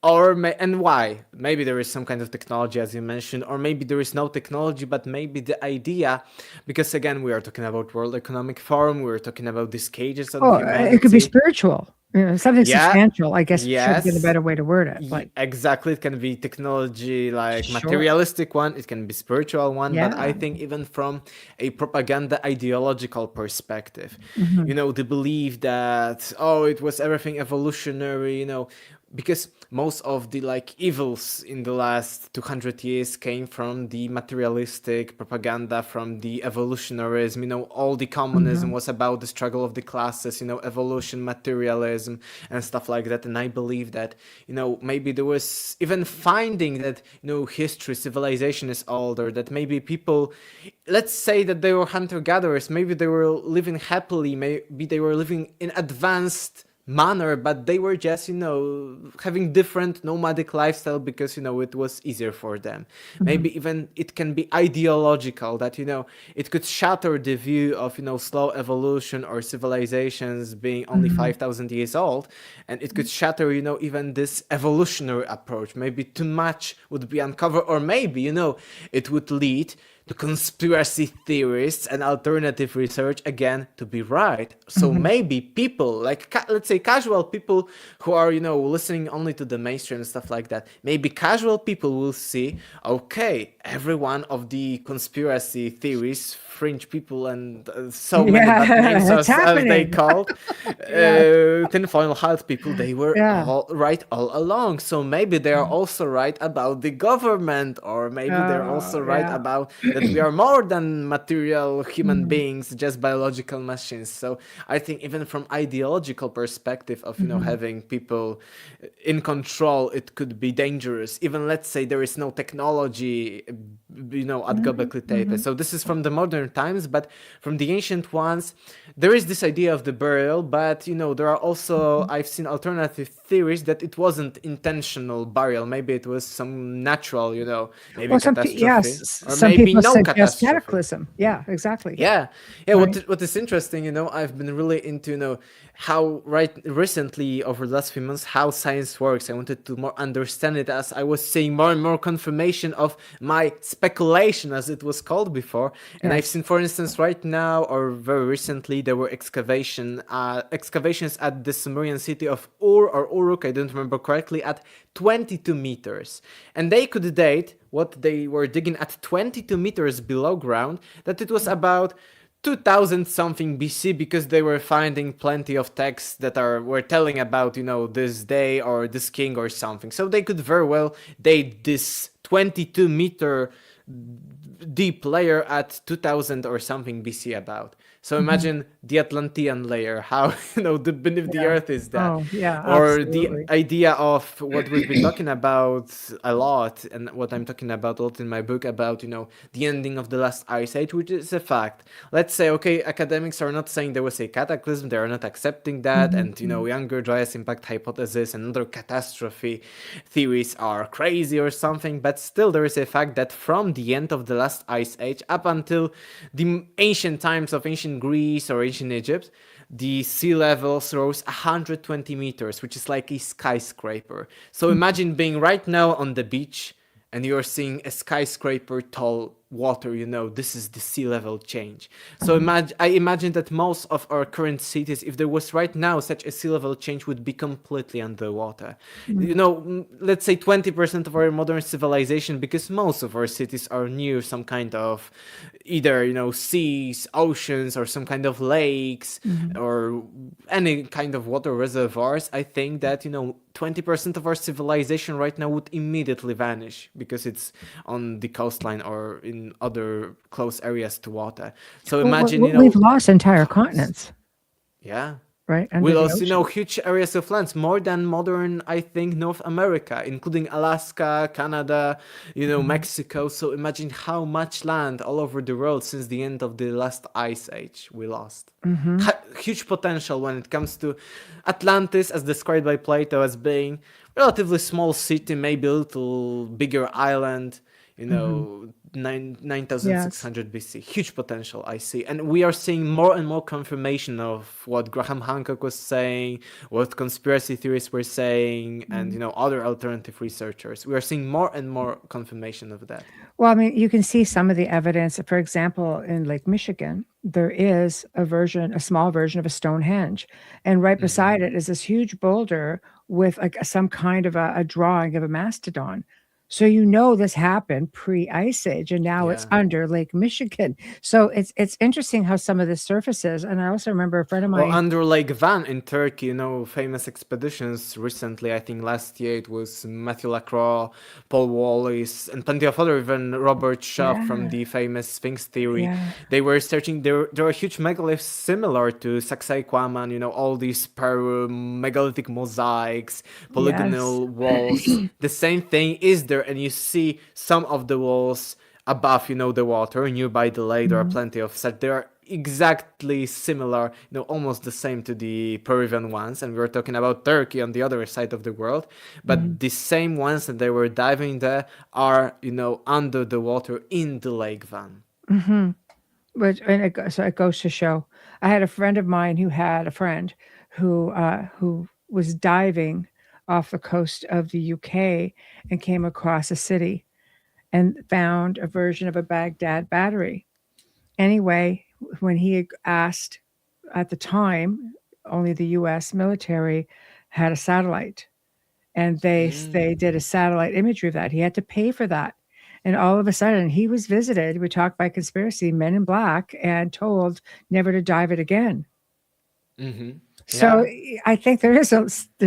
And why? Maybe there is some kind of technology, as you mentioned, or maybe there is no technology, but maybe the idea, because again, we are talking about World Economic Forum, we are talking about these cages on Oh, it could be humanity. spiritual, something Yeah, substantial, I guess should have been a yes, better way to word it, like, exactly. It can be technology, like sure. materialistic one, it can be spiritual one, but I Yeah. think even from a propaganda ideological perspective, Mhm. the belief that oh, it was everything evolutionary, because most of the evils in the last 200 years came from the materialistic propaganda, from the evolutionarism. All the communism Mhm. was about the struggle of the classes, evolution, materialism, and stuff like that. And I believe that maybe there was even finding that history, civilization is older, that maybe people, let's say that they were hunter gatherers, maybe they were living happily, maybe they were living in advanced manner, but they were just having different nomadic lifestyle because it was easier for them. Mhm. Maybe even it can be ideological, that it could shatter the view of slow evolution or civilizations being only Mhm. 5,000 years old, and it could shatter even this evolutionary approach. Maybe too much would be uncovered, or maybe it would lead to conspiracy theorists and alternative research again to be right. So Mhm. maybe people like let's say casual people who are listening only to the mainstream and stuff like that, maybe casual people will see, okay, every one of the conspiracy theories, fringe people, and so many bad names Yeah, it's as they happening. called, Yes. tinfoil hat people, they were Yeah. all right all along. So maybe they are Mhm. also right about the government, or maybe they're also Oh, right yeah. about that we are more than material human beings, just biological machines. So I think even from ideological perspective of having people in control, it could be dangerous. Even let's say there is no technology, at Göbekli Tepe. So this is from the modern times, but from the ancient ones, there is this idea of the burial. But there are also, I've seen alternative theories that it wasn't intentional burial. Maybe it was some natural, maybe Well, catastrophe, or some maybe people no suggest catastrophe. cataclysm. Yeah, exactly. Yeah. Right. What is interesting, I've been really into, how recently over the last few months, how science works. I wanted to more understand it as I was seeing more and more confirmation of my speculation, as it was called before. And I've Yes. seen, for instance, right now or very recently, there were excavations at the Sumerian city of Ur or Uruk, I don't remember correctly, at 22 meters. And they could date what they were digging at 22 meters below ground, that it was about 2000 something BC, because they were finding plenty of texts that were telling about, this day or this king or something. So they could very well date this 22-meter deep layer at 2000 or something BC about. So imagine the Atlantean layer, how beneath the earth is that, Oh, yeah, or the absolutely. idea of what we've been talking about a lot, and what I'm talking about a lot in my book about the ending of the last ice age, which is a fact. Let's say, okay, academics are not saying there was a cataclysm, they are not accepting that, and younger Dryas impact hypothesis and other catastrophe theories are crazy or something, but still there is a fact that from the end of the last ice age up until the ancient times of ancient Greece or ancient Egypt, the sea levels rose 120 meters, which is like a skyscraper. So imagine being right now on the beach and you're seeing a skyscraper tall water, this is the sea level change. So I imagine that most of our current cities, if there was right now such a sea level change, would be completely underwater. Let's say 20% of our modern civilization, because most of our cities are near some kind of either, seas, oceans, or some kind of lakes, or any kind of water reservoirs. I think that, 20% of our civilization right now would immediately vanish because it's on the coastline or in other close areas to water. So imagine, We've lost entire continents, yeah. right, We under the lost, ocean. huge areas of lands, more than modern, I think, North America, including Alaska, Canada, Mexico. So imagine how much land all over the world since the end of the last ice age we lost. Huge potential when it comes to Atlantis, as described by Plato as being relatively small city, maybe a little bigger island, 9600 BC. Huge potential, I see. And we are seeing more and more confirmation of what Graham Hancock was saying, what conspiracy theorists were saying, and, other alternative researchers. We are seeing more and more confirmation of that. Well, I mean, you can see some of the evidence. For example, in Lake Michigan, there is a small version of a Stonehenge, and right beside it is this huge boulder with like some kind of a drawing of a mastodon. So this happened pre-Ice Age, and now it's Yeah. under Lake Michigan. So it's interesting how some of this surfaces. And I also remember a friend of Or mine. under Lake Van in Turkey, famous expeditions recently. I think last year it was Matthew Lacroix, Paul Wallis, and plenty of other, even Robert Shaw from Yeah, the famous Sphinx theory. yeah, They were searching, there are huge megaliths similar to Sacsayhuaman, all these megalithic mosaics, yes. polygonal walls. The same thing is there, and you see some of the walls above, the water, nearby the lake. There are plenty of such. They are exactly similar, almost the same to the Peruvian ones, and we were talking about Turkey on the other side of the world, but the same ones that they were diving there are, under the water in the Lake Van. So it goes to show. I had a friend of mine who had a friend who was diving off the coast of the UK and came across a city and found a version of a Baghdad battery. Anyway, when he had asked at the time, only the US military had a satellite, and they did a satellite imagery of that. He had to pay for that. And all of a sudden, he was visited. We talked by conspiracy, men in black, and told never to dive it again. So Yeah. I think there's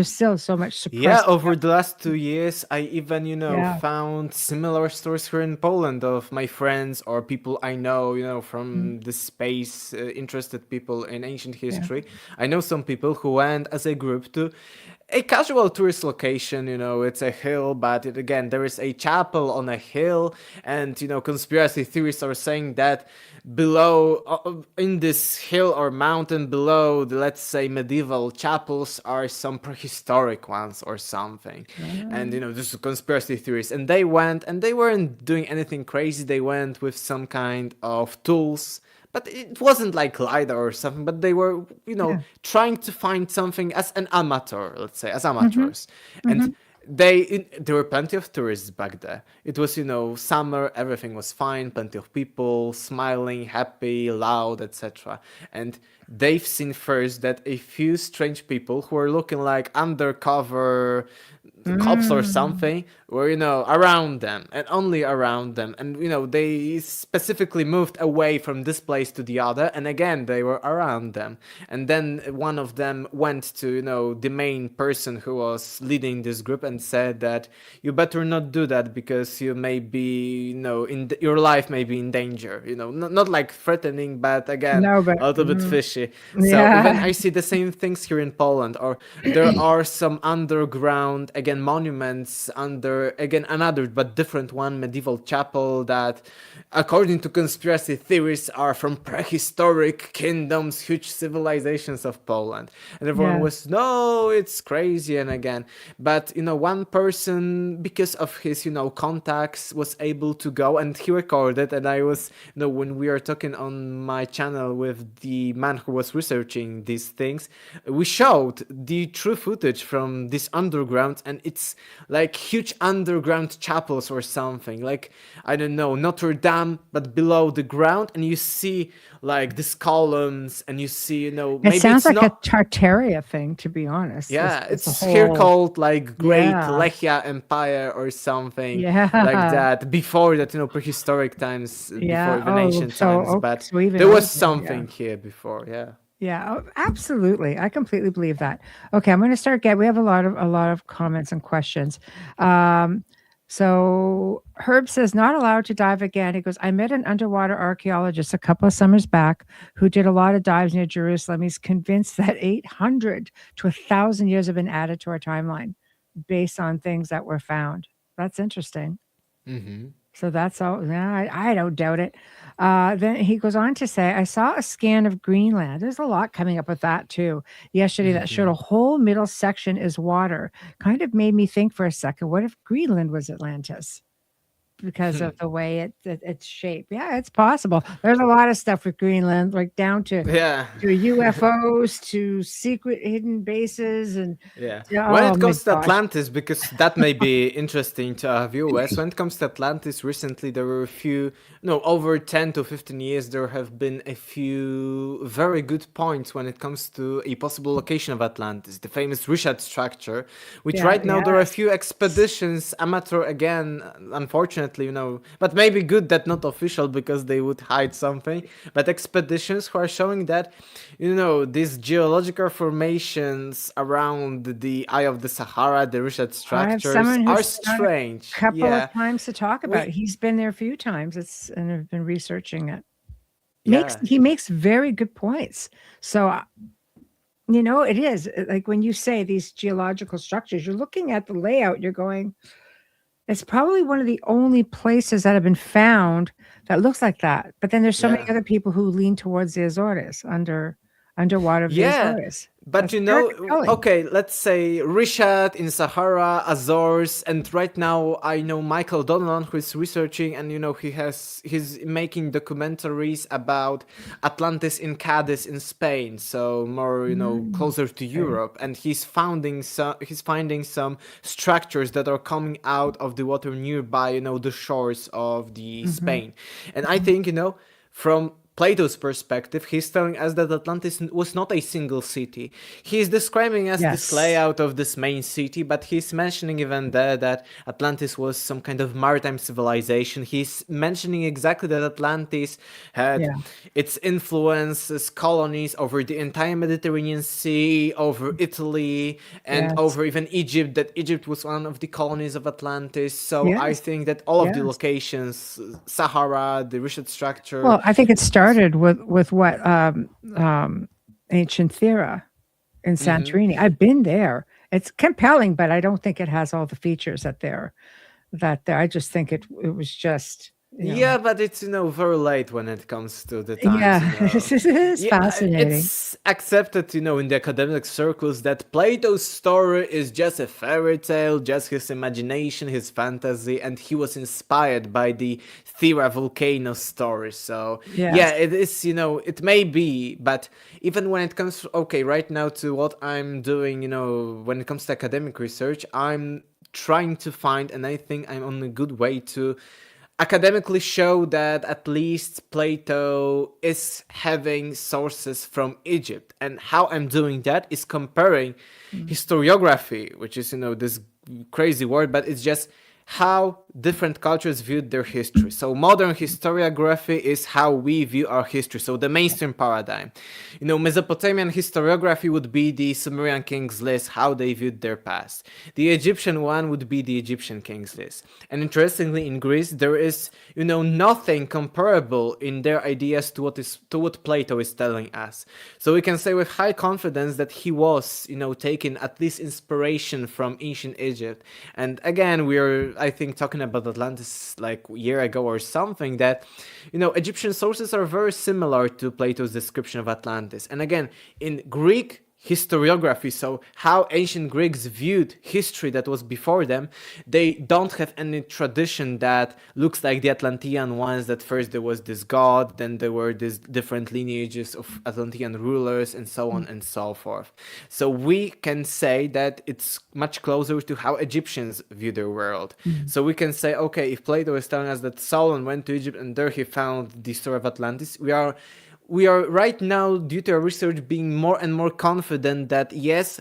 still so much Yeah, suppressed over stuff. the last 2 years, I even, Yeah. found similar stories here in Poland of my friends or people I know, Mm, from the space, interested people in ancient yeah. history. I know some people who went as a group to a casual tourist location. It's a hill, but again, there is a chapel on a hill, and, conspiracy theorists are saying that below, in this hill or mountain below the, let's say, medieval chapels are some prehistoric ones or something. And, Ah, this is conspiracy theories. And they went, and they weren't doing anything crazy. They went with some kind of tools, but it wasn't like LiDAR or something, but they were, yeah. trying to find something as an amateur, let's say, as Hmm. amateurs. And Hmm. there were plenty of tourists back there. It was, summer, everything was fine, plenty of people, smiling, happy, loud, etc. And they've seen first that a few strange people who were looking like undercover cops or Mm. something were, around them and only around them. And, they specifically moved away from this place to the other. And again, they were around them. And then one of them went to, the main person who was leading this group and said that you better not do that because you may be, your life may be in danger, not like threatening, but again, No, but a little bit fishy. So even yeah. I see the same things here in Poland, or there are some underground, again, monuments under, again, another but different one, medieval chapel that, according to conspiracy theories, are from prehistoric kingdoms, huge civilizations of Poland. And everyone Yeah. was, no, it's crazy. And again, but, one person, because of his, contacts, was able to go and he recorded. And I was, when we are talking on my channel with the man who was researching these things, we showed the true footage from this underground, and it's like huge underground chapels or something, like, I don't know, Notre Dame, but below the ground. And you see like these columns, and you see, It maybe sounds it's like a not. Tartaria thing, to be honest. Yeah, This a it's here whole, called like Great yeah, Lechia Empire or something like yeah, that. Before that, prehistoric times, before yeah. even Oh, ancient times. But so even there was older. Yeah. something here before. Yeah. Yeah, oh, absolutely. I completely believe that. Okay, I'm going to start get we have a lot of comments and questions. Um, so Herb says not allowed to dive again. He goes, I met an underwater archaeologist a couple of summers back who did a lot of dives near Jerusalem. He's convinced that 800 to 1,000 years have been added to our timeline based on things that were found. That's interesting. Mm-hmm. So that's all. Yeah, I don't doubt it. Then he goes on to say, I saw a scan of Greenland. There's a lot coming up with that too yesterday that showed Mm-hmm. a whole middle section is water. Kind of made me think for a second, what if Greenland was Atlantis? Because of the way it's shaped. Yeah, it's possible. There's a lot of stuff with Greenland, like down Yeah. to UFOs, to secret hidden bases, and Yeah. When oh it my comes to gosh. Atlantis, because that may be interesting to our viewers, when it comes to Atlantis, recently there were a few, no, over 10 to 15 years, there have been a few very good points when it comes to a possible location of Atlantis, the famous Richard structure, which Yeah, right now there are a yes. few expeditions, amateur again, unfortunately, but maybe good that not official because they would hide something, but expeditions who are showing that, these geological formations around the Eye of the Sahara, the Richard I have structures, someone are who's done a strange. couple of Yeah. times to talk about it. We, He's been there a few times. It's and have been researching it. Makes yeah. he makes very good points. So, it is like when you say these geological structures, you're looking at the layout, you're going, it's probably one of the only places that have been found that looks like that. But then there's so many Yeah. other people who lean towards the Azores, underwater of the Yeah, Azores. but That's very compelling. okay, let's say Rishad in Sahara, Azores, and right now I know Michael Donovan who is researching, and he's making documentaries about Atlantis in Cadiz in Spain, so more Mm, closer to okay. Europe, and he's finding some structures that are coming out of the water nearby, the shores of the Mhm, Spain, and I mhm. think from Plato's perspective, he's telling us that Atlantis was not a single city. He's describing us this Yes. layout of this main city, but he's mentioning even there that Atlantis was some kind of maritime civilization. He's mentioning exactly that Atlantis had Yeah. its influences, colonies over the entire Mediterranean Sea, over Italy, and Yes. over even Egypt, that Egypt was one of the colonies of Atlantis. So I Yes. think that all of the Yes. locations, Sahara, the Richard structure, Well, I think it started with what ancient Thera in Santorini. I've been there. It's compelling, but I don't think it has all the features that there. I just think it was just, yeah, but it's, very late when it comes to the times, yeah, this is Yeah, fascinating. it's accepted, in the academic circles that Plato's story is just a fairy tale, just his imagination, his fantasy, and he was inspired by the Thera volcano story. So, yeah, Yes. it is, it may be, but even when it comes, okay, right now to what I'm doing, when it comes to academic research, I'm trying to find, and I think I'm on a good way to academically show that at least Plato is having sources from Egypt. And how I'm doing that is comparing historiography, which is, this crazy word, but it's just how different cultures viewed their history. So modern historiography is how we view our history. So the mainstream paradigm. Mesopotamian historiography would be the Sumerian kings list, how they viewed their past. The Egyptian one would be the Egyptian kings list. And interestingly, in Greece, there is, nothing comparable in their ideas to what Plato is telling us. So we can say with high confidence that he was, taking at least inspiration from ancient Egypt. And again, we are, I think, talking about Atlantis like a year ago or something, that, Egyptian sources are very similar to Plato's description of Atlantis. And again, in Greek historiography, so how ancient Greeks viewed history that was before them, they don't have any tradition that looks like the Atlantean ones, that first there was this god, then there were these different lineages of Atlantean rulers, and so on and so forth. So we can say that it's much closer to how Egyptians view their world. So we can say, okay, if Plato is telling us that Solon went to Egypt and there he found the story of Atlantis, we are right now, due to our research, being more and more confident that yes,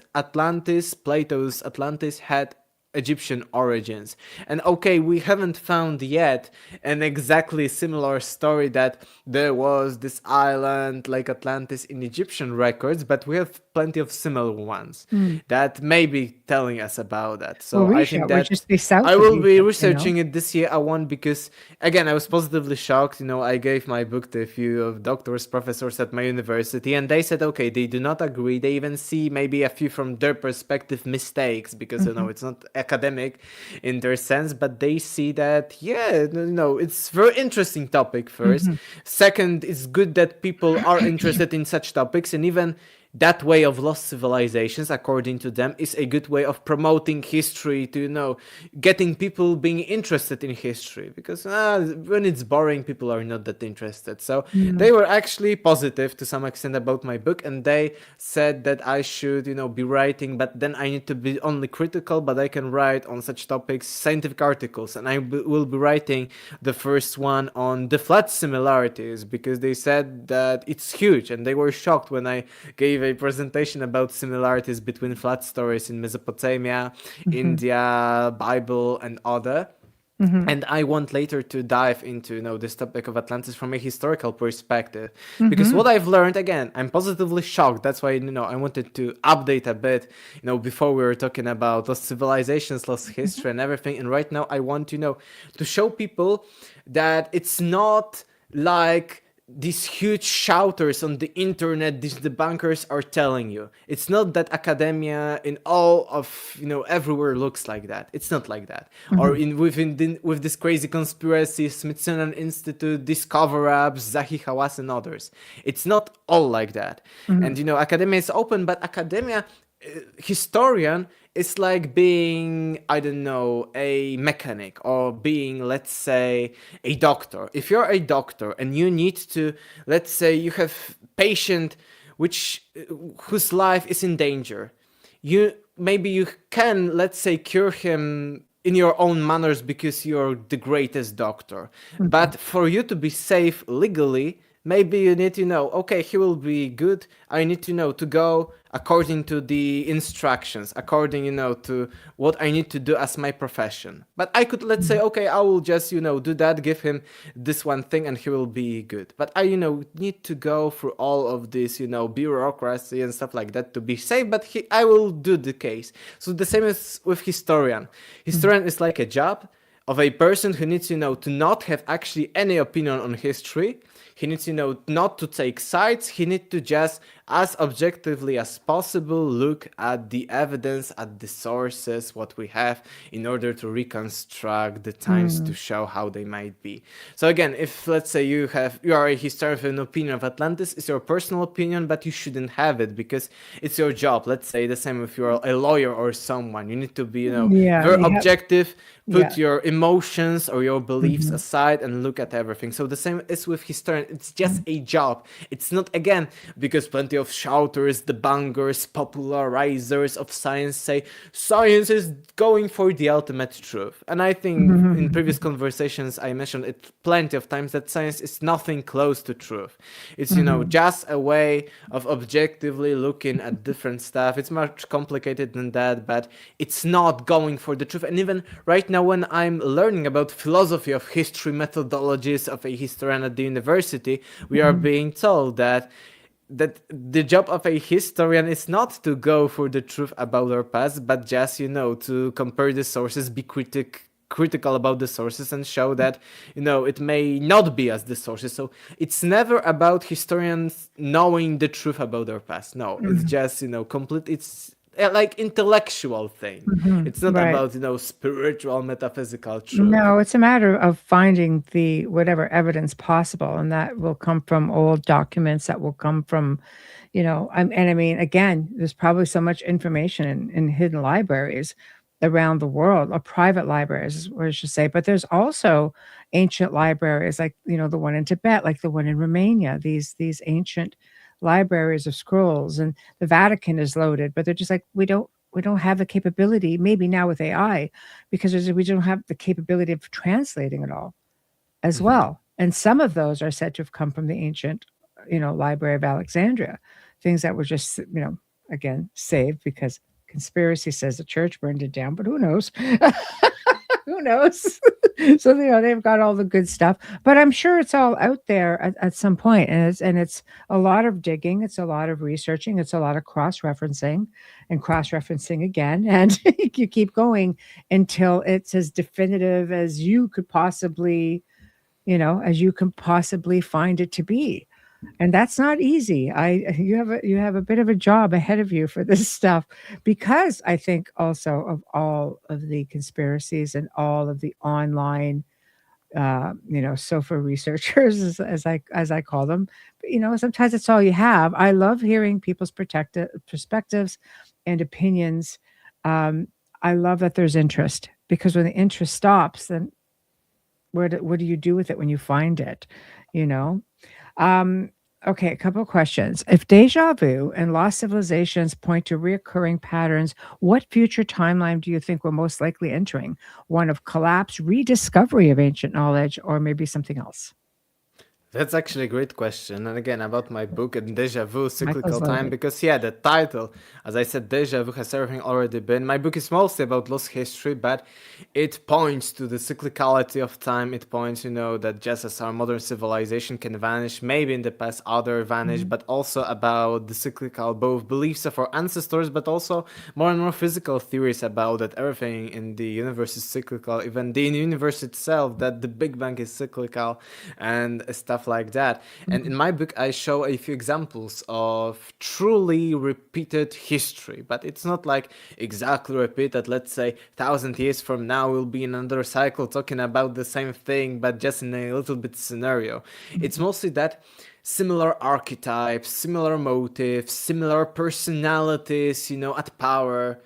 Plato's Atlantis had Egyptian origins. And okay, we haven't found yet an exactly similar story that there was this island like Atlantis in Egyptian records, but we have plenty of similar ones that may be telling us about that. So Well, I think We'll that just be south I of will be Egypt, researching it this year. I won't, because again, I was positively shocked. I gave my book to a few of doctors, professors at my university, and they said, okay, they do not agree. They even see maybe a few from their perspective mistakes, because it's not academic in their sense, but they see that, yeah, it's very interesting topic first. Second, it's good that people are interested in such topics, and even that way of lost civilizations, according to them, is a good way of promoting history, to, getting people being interested in history, because when it's boring, people are not that interested. So they were actually positive to some extent about my book, and they said that I should, be writing, but then I need to be only critical, but I can write on such topics scientific articles, and I will be writing the first one on the flat similarities, because they said that it's huge, and they were shocked when I gave a presentation about similarities between flat stories in Mesopotamia, India, Bible, and other. And I want later to dive into, this topic of Atlantis from a historical perspective, because what I've learned, again, I'm positively shocked. That's why, I wanted to update a bit, before we were talking about lost civilizations, lost history, and everything. And right now I want, to show people that it's not like these huge shouters on the internet, these debunkers are telling you. It's not that academia in all of, everywhere looks like that. It's not like that. Or with this crazy conspiracy, Smithsonian Institute, Discover-Ups, Zahi Hawass, and others. It's not all like that. And, academia is open, but academia, historian, is like being, I don't know, a mechanic, or being, let's say, a doctor. If you're a doctor and you need to, let's say you have patient whose life is in danger, maybe you can, let's say, cure him in your own manners because you're the greatest doctor. But for you to be safe legally, maybe you need to know, okay, he will be good. I need to know to go according to the instructions, according, to what I need to do as my profession. But I could, let's say, okay, I will just, do that, give him this one thing and he will be good. But I, need to go through all of this, bureaucracy and stuff like that to be safe, but I will do the case. So the same as with historian. Historian is like a job of a person who needs, to not have actually any opinion on history. He needs, not to take sides. He needs to just, as objectively as possible, look at the evidence, at the sources, what we have, in order to reconstruct the times to show how they might be. So again, if let's say you are a historian with an opinion of Atlantis, it's your personal opinion, but you shouldn't have it because it's your job. Let's say the same if you're a lawyer or someone. You need to be, Yeah, very you have, objective, yeah. put your emotions or your beliefs Mhm. aside and look at everything. So the same is with historian. It's just a job. It's not, again, because plenty of shouters, debunkers, popularizers of science say science is going for the ultimate truth. And I think in previous conversations I mentioned it plenty of times that science is nothing close to truth. It's, just a way of objectively looking at different stuff. It's much complicated than that, but it's not going for the truth. And even right now when I'm learning about philosophy of history methodologies of a historian at the university, we are being told that the job of a historian is not to go for the truth about our past, but just, to compare the sources, be critical about the sources and show that, it may not be as the sources. So it's never about historians knowing the truth about their past. No, it's just, complete, it's like intellectual thing. It's not Right. about, spiritual, metaphysical truth. No, it's a matter of finding the whatever evidence possible, and that will come from old documents, that will come from, and I mean, again, there's probably so much information in hidden libraries around the world, or private libraries, is what I should say. But there's also ancient libraries, like, the one in Tibet, like the one in Romania, these ancient libraries of scrolls, and the Vatican is loaded, but they're just like, we don't have the capability, maybe now with AI, because we don't have the capability of translating it all as Hmm. well. And some of those are said to have come from the ancient, Library of Alexandria, things that were just, again, saved because conspiracy says the church burned it down, but who knows? Who knows? So, they've got all the good stuff, but I'm sure it's all out there at some point, and it's a lot of digging, it's a lot of researching, it's a lot of cross-referencing and cross-referencing again, and you keep going until it's as definitive as you could possibly, as you can possibly find it to be. And that's not easy. You have a bit of a job ahead of you for this stuff, because I think also of all of the conspiracies and all of the online, sofa researchers, as I call them. But, sometimes it's all you have. I love hearing people's perspectives and opinions. Um, I love that there's interest, because when the interest stops, then what do you do with it when you find it? You know. Um, okay, a couple of questions. If deja vu and lost civilizations point to reoccurring patterns, what future timeline do you think we're most likely entering? One of collapse, rediscovery of ancient knowledge, or maybe something else? That's actually a great question. And again, about my book and Deja Vu, Cyclical Michael's Time, loaded. because yeah, the title, as I said, Deja Vu has everything already been. My book is mostly about lost history, but it points to the cyclicality of time. It points, that just as our modern civilization can vanish, maybe in the past other vanish, Mhm. but also about the cyclical both beliefs of our ancestors, but also more and more physical theories about that everything in the universe is cyclical, even the universe itself, that the Big Bang is cyclical and stuff like that. And in Mhm. my book, I show a few examples of truly repeated history, but it's not like exactly repeated. Let's say 1,000 years from now will be another cycle talking about the same thing, but just in a little bit scenario. It's Mhm. mostly that similar archetypes, similar motives, similar personalities, at power.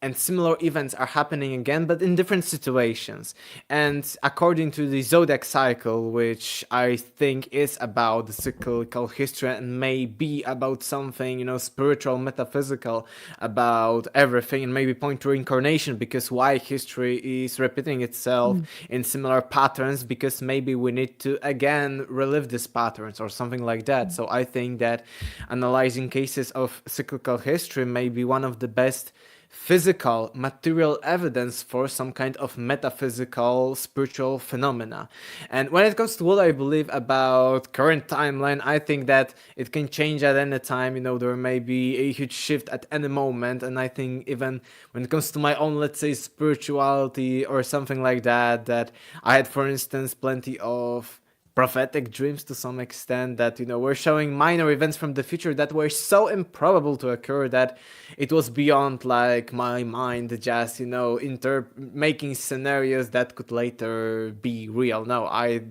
and similar events are happening again, but in different situations. And according to the zodiac cycle, which I think is about the cyclical history and may be about something, spiritual, metaphysical, about everything, and maybe point to reincarnation, because why history is repeating itself in similar patterns, because maybe we need to again relive these patterns or something like that. So I think that analyzing cases of cyclical history may be one of the best physical, material evidence for some kind of metaphysical, spiritual phenomena. And when it comes to what I believe about current timeline, I think that it can change at any time. There may be a huge shift at any moment. And I think even when it comes to my own, let's say, spirituality or something like that, that I had, for instance, plenty of prophetic dreams to some extent that were showing minor events from the future that were so improbable to occur that it was beyond like my mind just making scenarios that could later be real. No, I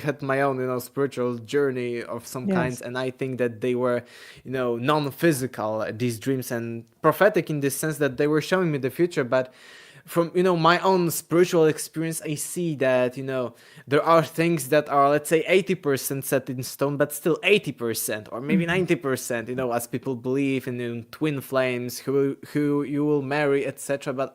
had my own spiritual journey of some kinds, Yes. and I think that they were non-physical, these dreams, and prophetic in the sense that they were showing me the future. But from my own spiritual experience, I see that there are things that are, let's say, 80% set in stone, but still 80% or maybe 90%, as people believe in twin flames, who you will marry, etc. But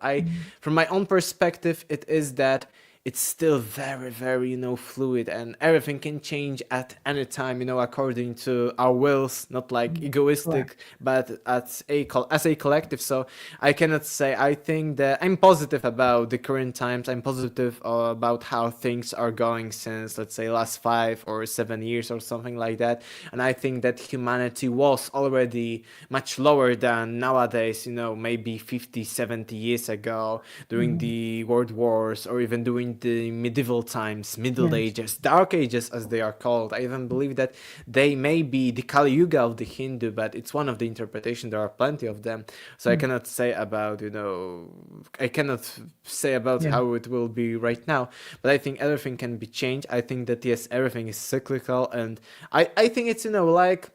from my own perspective, it is that it's still very, very, fluid, and everything can change at any time, according to our wills, not like egoistic, Correct. but as a collective. So I cannot say. I think that I'm positive about the current times. I'm positive about how things are going since, let's say, last 5 or 7 years or something like that. And I think that humanity was already much lower than nowadays, maybe 50, 70 years ago during the world wars, or even during the medieval times, Middle Yes. Ages, Dark Ages as they are called. I even believe that they may be the Kali Yuga of the Hindu, but it's one of the interpretations. There are plenty of them. So I cannot say about, I cannot say about Yeah. how it will be right now, but I think everything can be changed. I think that, yes, everything is cyclical, and I think it's, like,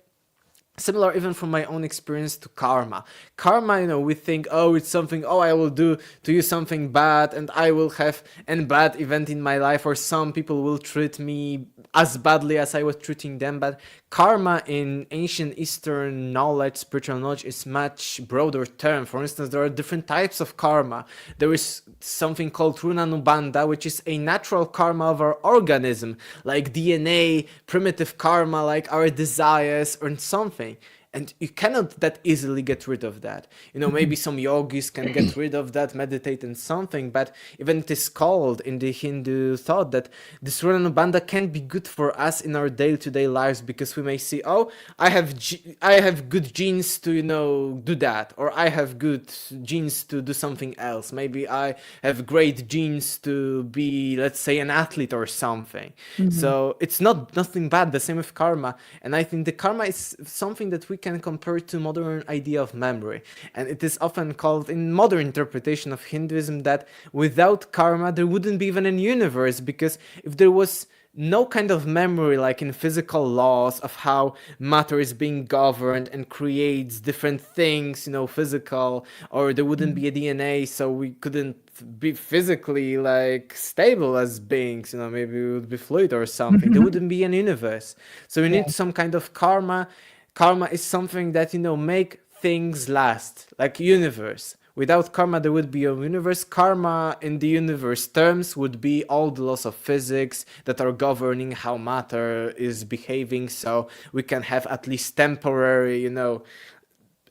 similar even from my own experience to karma. Karma, we think, oh, it's something, oh, I will do to you something bad and I will have an bad event in my life, or some people will treat me as badly as I was treating them. But karma in ancient Eastern knowledge, spiritual knowledge, is much broader term. For instance, there are different types of karma. There is something called runanubandha, which is a natural karma of our organism, like DNA, primitive karma, like our desires or something. And you cannot that easily get rid of that. Maybe some yogis can get rid of that, meditate and something, but even it is called in the Hindu thought that this Ranubandha can be good for us in our day-to-day lives, because we may see, oh, I have good genes to, do that, or I have good genes to do something else. Maybe I have great genes to be, let's say, an athlete or something. So it's nothing bad. The same with karma. And I think the karma is something that we can compare to modern idea of memory. And it is often called in modern interpretation of Hinduism that without karma there wouldn't be even a universe, because if there was no kind of memory like in physical laws of how matter is being governed and creates different things, physical, or there wouldn't be a DNA, so we couldn't be physically like stable as beings, maybe we would be fluid or something. There wouldn't be an universe. So we need Yes. some kind of karma. Karma is something that, make things last, like universe. Without karma, there would be a universe. Karma in the universe terms would be all the laws of physics that are governing how matter is behaving, so we can have at least temporary,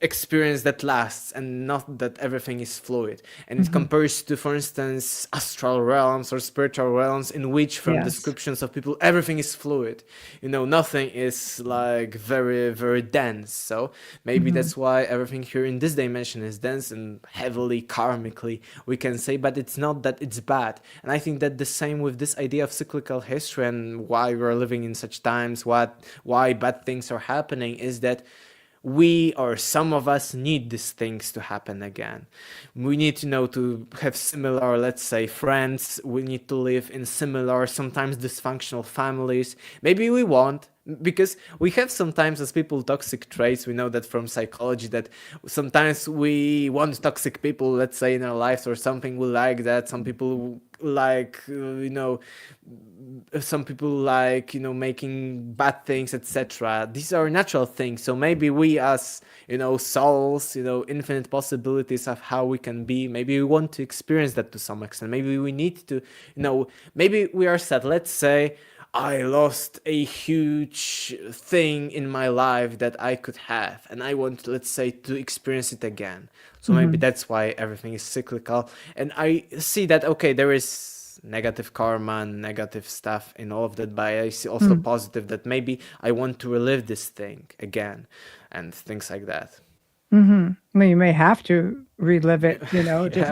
experience that lasts, and not that everything is fluid. And it compares to, for instance, astral realms or spiritual realms, in which, from Yes. descriptions of people, everything is fluid. Nothing is like very, very dense. So maybe that's why everything here in this dimension is dense and heavily karmically, we can say. But it's not that it's bad. And I think that the same with this idea of cyclical history and why we're living in such times, why bad things are happening, is that we or some of us need these things to happen again. We need, to have similar, let's say, friends. We need to live in similar, sometimes dysfunctional families. Maybe we won't, because we have sometimes as people toxic traits. We know that from psychology, that sometimes we want toxic people, let's say, in our lives or something. We like that. Some people like, making bad things, etc. These are natural things. So maybe we as, souls, infinite possibilities of how we can be, maybe we want to experience that to some extent. Maybe we need to, maybe we are sad. Let's say I lost a huge thing in my life that I could have, and I want, let's say, to experience it again. So maybe that's why everything is cyclical. And I see that, okay, there is negative karma and negative stuff in all of that, but I see also positive, that maybe I want to relive this thing again and things like that. Well, you may have to relive it, Yeah.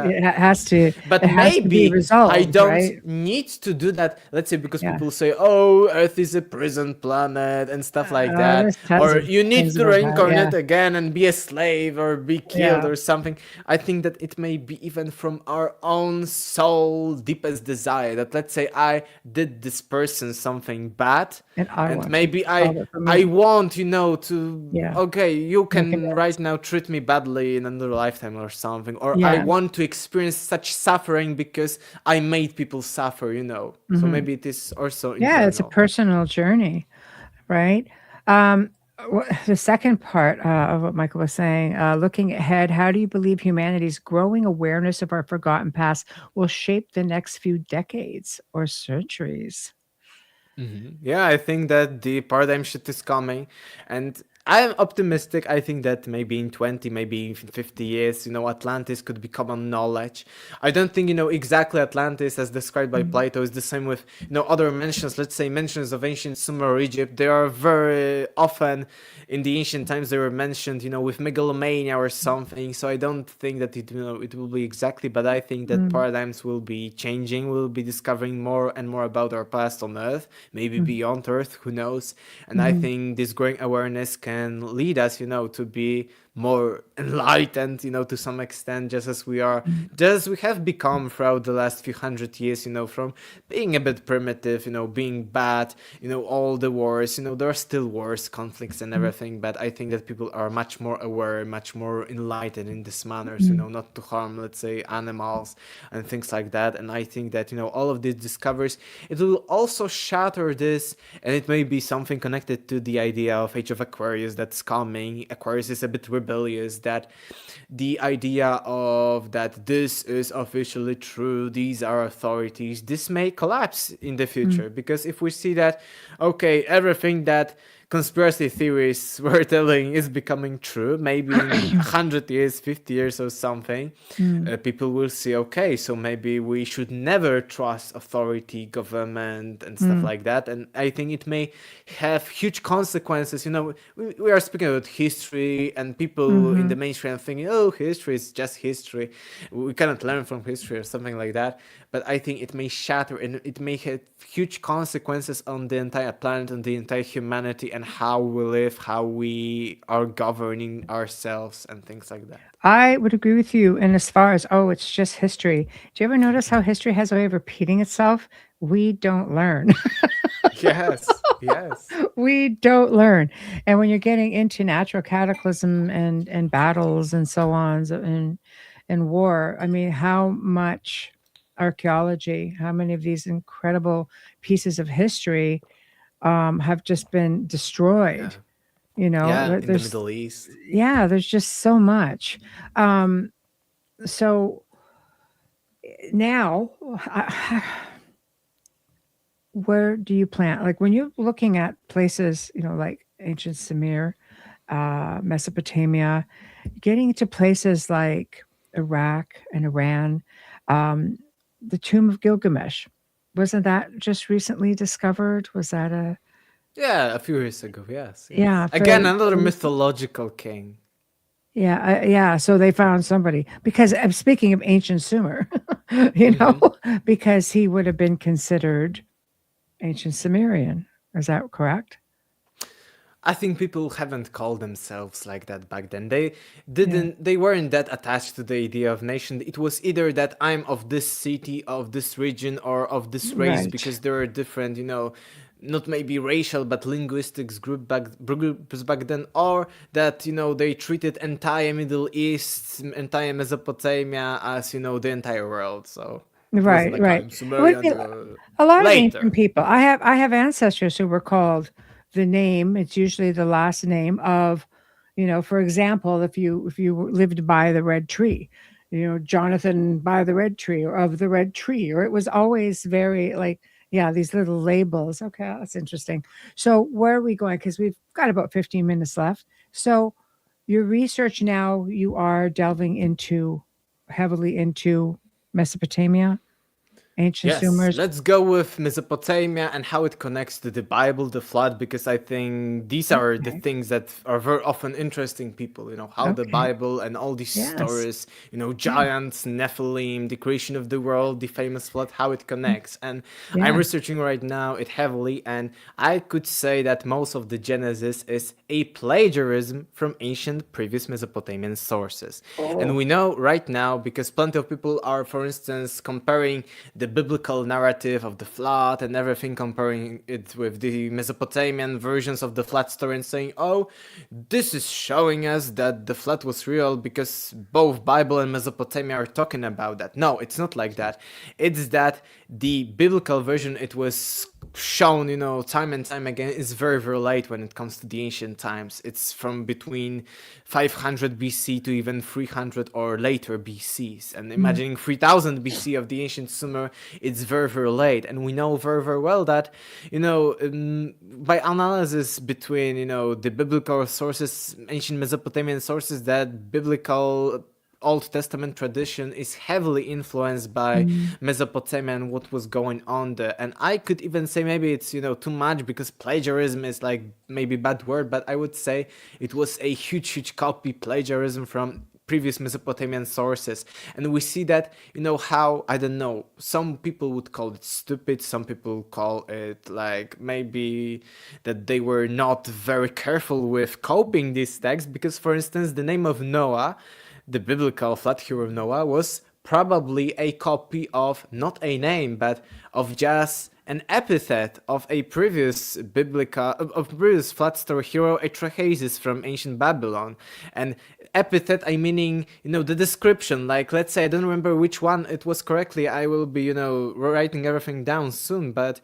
it has to, But it has to be maybe I resolved, don't right? need to do that. Let's say, because Yeah. people say, "Oh, Earth is a prison planet" and stuff like that, There's tons or of you need things to about that. Yeah. reincarnate again and be a slave or be killed Yeah. or something. I think that it may be even from our own soul deepest desire. That, let's say, I did this person something bad, And I and want you to maybe solve it for I me. want, to, Yeah. okay, you Make can it right now treat me badly in another lifetime or something, or I Yeah. want to experience such suffering because I made people suffer. So maybe it is also Yeah, it's a internal. personal journey, right? Um, the second part of what Michael was saying, looking ahead, how do you believe humanity's growing awareness of our forgotten past will shape the next few decades or centuries? Yeah, I think that the paradigm shift is coming, and I'm optimistic. I think that maybe in 20, maybe in 50 years, Atlantis could become a knowledge. I don't think, exactly Atlantis as described by Mm. Plato is the same with, other mentions, let's say mentions of ancient Sumer or Egypt. They are very often in the ancient times, they were mentioned, with megalomania or something. So I don't think that it will be exactly, but I think that Mm. paradigms will be changing. We'll be discovering more and more about our past on Earth, maybe Mm. beyond Earth, who knows? And I Mhm. think this growing awareness can lead us, to be more enlightened, to some extent, just as we are, Mm. just as we have become throughout the last few hundred years, from being a bit primitive, being bad, all the wars, there are still wars, conflicts, and Mm. everything, but I think that people are much more aware, much more enlightened in this manners, Mm. not to harm, let's say, animals and things like that. And I think that, all of these discoveries, it will also shatter this, and it may be something connected to the idea of Age of Aquarius that's coming. Aquarius is a bit rebellious, that the idea of that this is officially true, these are authorities, this may collapse in the Mm. future, because if we see that, okay, everything that conspiracy theories were telling is becoming true, maybe in 100 years, 50 years or something, Mm. people will see, okay, so maybe we should never trust authority, government, and stuff Mm. like that. And I think it may have huge consequences. We are speaking about history, and people in the Mhm. mainstream thinking, oh, history is just history. We cannot learn from history or something like that. But I think it may shatter, and it may have huge consequences on the entire planet, on the entire humanity, and how we live, how we are governing ourselves, and things like that. I would agree with you. And as far as, oh, it's just history. Do you ever notice how history has a way of repeating itself? We don't learn. Yes, yes. We don't learn. And when you're getting into natural cataclysm and battles and so on, and war, I mean, how much archaeology, how many of these incredible pieces of history have just been destroyed? Yeah. Yeah, in the There's Middle East. yeah, there's just so much. Um, so now, where do you plan? Like when you're looking at places, like ancient Sumer, Mesopotamia, getting to places like Iraq and Iran, um, the tomb of Gilgamesh. Wasn't that just recently discovered? Was that a Yeah, a few years ago. Yes, yeah, yes. Again, another fairly mythological king. yeah, yeah. So they found somebody because speaking of ancient Sumer, you know, Hmm. because he would have been considered ancient Sumerian. Is that correct? I think people haven't called themselves like that back then. Yeah. They weren't that attached to the idea of nation. It was either that I'm of this city, of this region, or of this race, Right. because there are different, not maybe racial but linguistics groups back then, or that they treated entire Middle East, entire Mesopotamia as the entire world. So it wasn't Right, like right. I'm It would be Sumerian a lot of later. ancient people. I have ancestors who were called the name. It's usually the last name of, for example, if you lived by the red tree, Jonathan by the red tree or of the red tree, or it was always very like, yeah, these little labels. Okay, that's interesting. So where are we going? Because we've got about 15 minutes left. So your research now, you are delving into heavily into Mesopotamia. Ancient Yes, Sumers. let's go with Mesopotamia and how it connects to the Bible, the flood, because I think these are the Okay. things that are very often interesting people, how the Okay. Bible and all these Yes. stories, Yeah. giants, Nephilim, the creation of the world, the famous flood, how it Mm. connects. And I'm Yeah. researching right now it heavily, and I could say that most of the Genesis is a plagiarism from ancient previous Mesopotamian sources. And we Oh. know right now, because plenty of people are, for instance, comparing the biblical narrative of the flood and everything, comparing it with the Mesopotamian versions of the flood story and saying, oh, this is showing us that the flood was real because both Bible and Mesopotamia are talking about that. No, it's not like that. It's that the biblical version, it was shown, time and time again, is very, very late when it comes to the ancient times. It's from between 500 BC to even 300 or later BCs. And Mm. imagining 3000 BC of the ancient Sumer, it's very, very late. And we know very, very well that, by analysis between, the biblical sources, ancient Mesopotamian sources, that biblical Old Testament tradition is heavily influenced by Mm. Mesopotamia and what was going on there. And I could even say maybe it's, too much because plagiarism is like maybe bad word, but I would say it was a huge, huge copy plagiarism from previous Mesopotamian sources. And we see that, how, I don't know, some people would call it stupid, some people call it like maybe that they were not very careful with copying these texts, because for instance, the name of Noah, the biblical flood hero Noah, was probably a copy of not a name, but of just an epithet of a previous biblical of previous flood story hero Atrahasis from ancient Babylon. And epithet, I meaning, the description. Like, let's say I don't remember which one it was correctly. I will be, writing everything down soon, but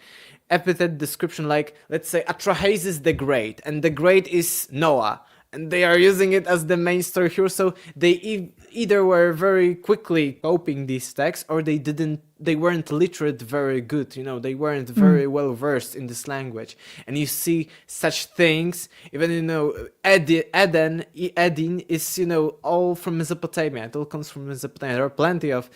epithet description, like, let's say Atrahasis the Great, and the Great is Noah, and they are using it as the main story hero. So they either were very quickly copying these texts, or they weren't literate very good, they weren't Mm. very well versed in this language. And you see such things, even, Edin is, all from Mesopotamia. It all comes from Mesopotamia. There are plenty of,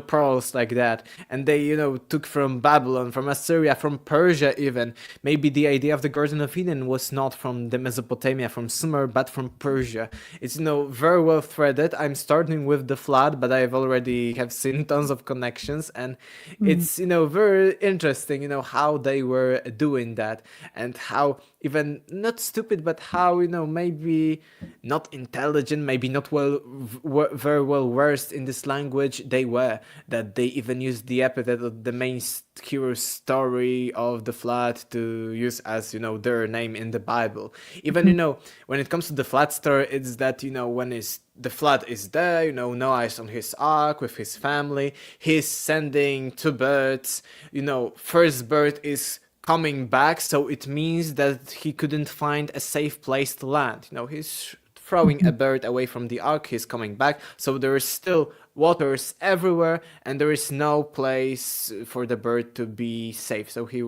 pearls like that. And they, took from Babylon, from Assyria, from Persia even. Maybe the idea of the Garden of Eden was not from the Mesopotamia, from Sumer, but from Persia. It's, very well threaded. I'm starting with the flood, but I've already have seen tons of connections, and Mm. it's, very interesting, how they were doing that, and how even not stupid, but how, maybe not intelligent, maybe not very well versed in this language they were, that they even used the epithet of the main hero story of the flood to use as, their name in the Bible. Even, Mm. when it comes to the flood story, it's that, when the flood is there, Noah is on his ark with his family, he's sending two birds, first bird is coming back, so it means that he couldn't find a safe place to land. He's throwing a Mhm. bird away from the ark, he's coming back, so there is still waters everywhere, and there is no place for the bird to be safe, so he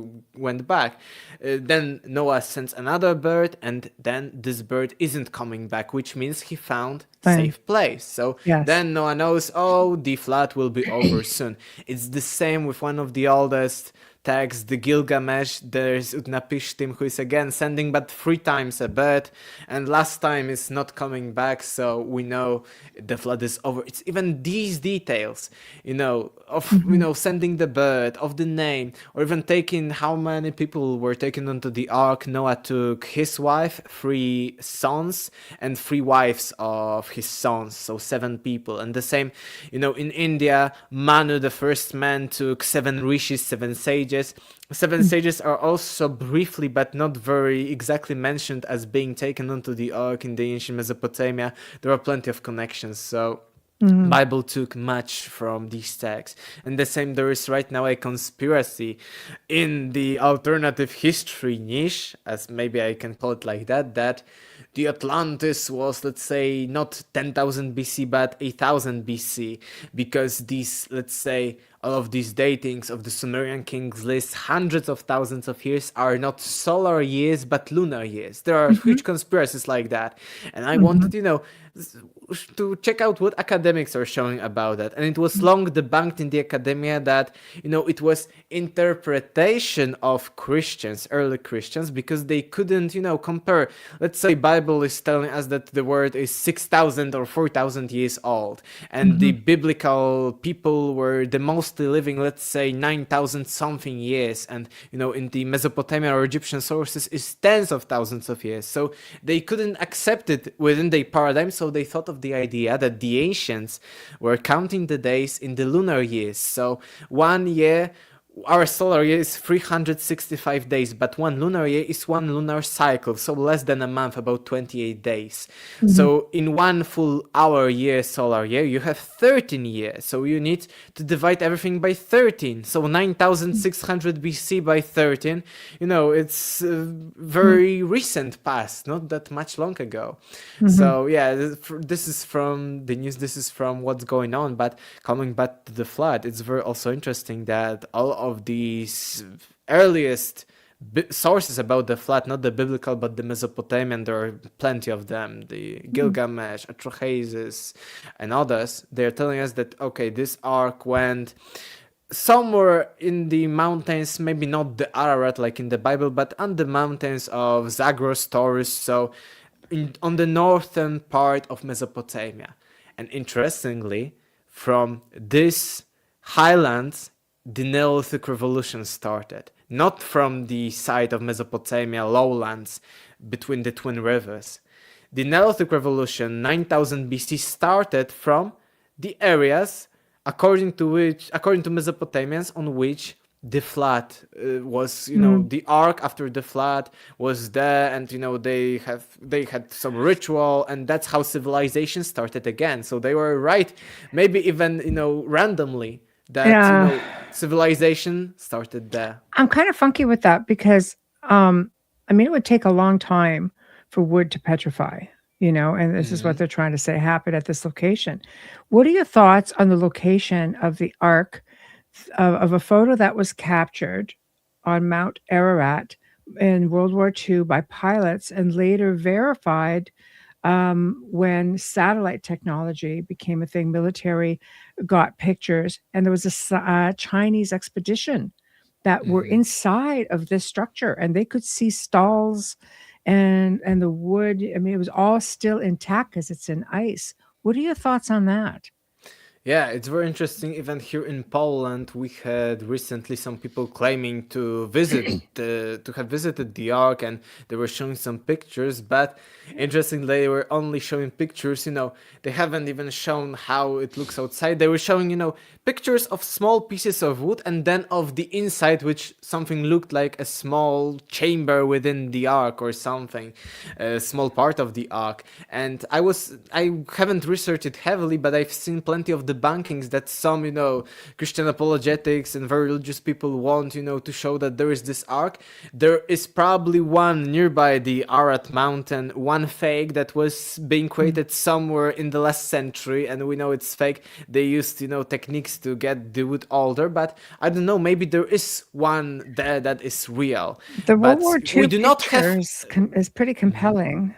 went back. Then Noah sends another bird, and then this bird isn't coming back, which means he found Fine. safe place. So Yes. then Noah knows, oh, the flood will be over soon. It's the same with one of the oldest text, the Gilgamesh. There's Utnapishtim, who is again sending but 3 times a bird, and last time is not coming back, so we know the flood is over. It's even the these details, of Mhm. sending the bird, of the name, or even taking how many people were taken onto the ark. Noah took his wife, 3 sons, and 3 wives of his sons, so 7 people. And the same, in India, Manu, the first man, took 7 rishis, 7 sages. 7 sages are also briefly but not very exactly mentioned as being taken onto the ark in the ancient Mesopotamia. There are plenty of connections, so Mhm. Bible took much from these texts. And the same, there is right now a conspiracy in the alternative history niche, as maybe I can call it like that, that the Atlantis was, let's say, not 10,000 BC, but 8,000 BC, because these, let's say, all of these datings of the Sumerian kings list hundreds of thousands of years are not solar years, but lunar years. There are Mhm. huge conspiracies like that. And I Mhm. wanted, to check out what academics are showing about that. And it was long debunked in the academia that, it was interpretation of Christians, early Christians, because they couldn't, compare. Let's say Bible is telling us that the word is 6,000 or 4,000 years old, and the Mhm. biblical people were the mostly living, let's say, 9,000 something years, and, in the Mesopotamia or Egyptian sources is tens of thousands of years. So they couldn't accept it within their paradigm, so they thought of the idea that the ancients were counting the days in the lunar years. So 1 year, our solar year is 365 days, but one lunar year is one lunar cycle, so less than a month, about 28 days. Mhm. So in one full hour year, solar year, you have 13 years. So you need to divide everything by 13. So 9600 BC by 13, it's Mhm. very recent past, not that much long ago. Mhm. So yeah, this is from the news, this is from what's going on. But coming back to the flood, it's very also interesting that all of these earliest sources about the flood, not the biblical but the Mesopotamian, there are plenty of them, the Mhm. Gilgamesh, Atrahasis, and others. They're telling us that, okay, this ark went somewhere in the mountains, maybe not the Ararat like in the Bible, but on the mountains of Zagros, Taurus, so on the northern part of Mesopotamia. And interestingly, from this highlands, the Neolithic Revolution started. Not from the side of Mesopotamia lowlands between the twin rivers. The Neolithic Revolution, 9000 BC, started from the areas according to Mesopotamians, on which the flood was, Mhm. the ark after the flood was there, and they had some ritual, and that's how civilization started again. So they were right, maybe even randomly, that Yeah. civilization started there. I'm kind of funky with that because, I mean, it would take a long time for wood to petrify, and this is what Hmm. they're trying to say happened at this location. What are your thoughts on the location of the Ark, of a photo that was captured on Mount Ararat in World War II by pilots and later verified when satellite technology became a thing? Military got pictures, and there was a Chinese expedition that were Hmm. inside of this structure, and they could see stalls and the wood. I mean, it was all still intact because it's in ice. What are your thoughts on that? Yeah, it's very interesting. Even here in Poland, we had recently some people claiming to have visited the Ark, and they were showing some pictures. But interestingly, they were only showing pictures. They haven't even shown how it looks outside. They were showing, pictures of small pieces of wood, and then of the inside, which something looked like a small chamber within the Ark or something, a small part of the Ark. And I haven't researched it heavily, but I've seen plenty of debunkings that some, Christian apologetics and very religious people want, to show that there is this ark. There is probably one nearby the Arat mountain, one fake that was being Mm. created somewhere in the last century, and we know it's fake. They used, techniques to get the wood older, but I don't know, maybe there is one there that is real. The World But War we II do not have. pictures is pretty compelling,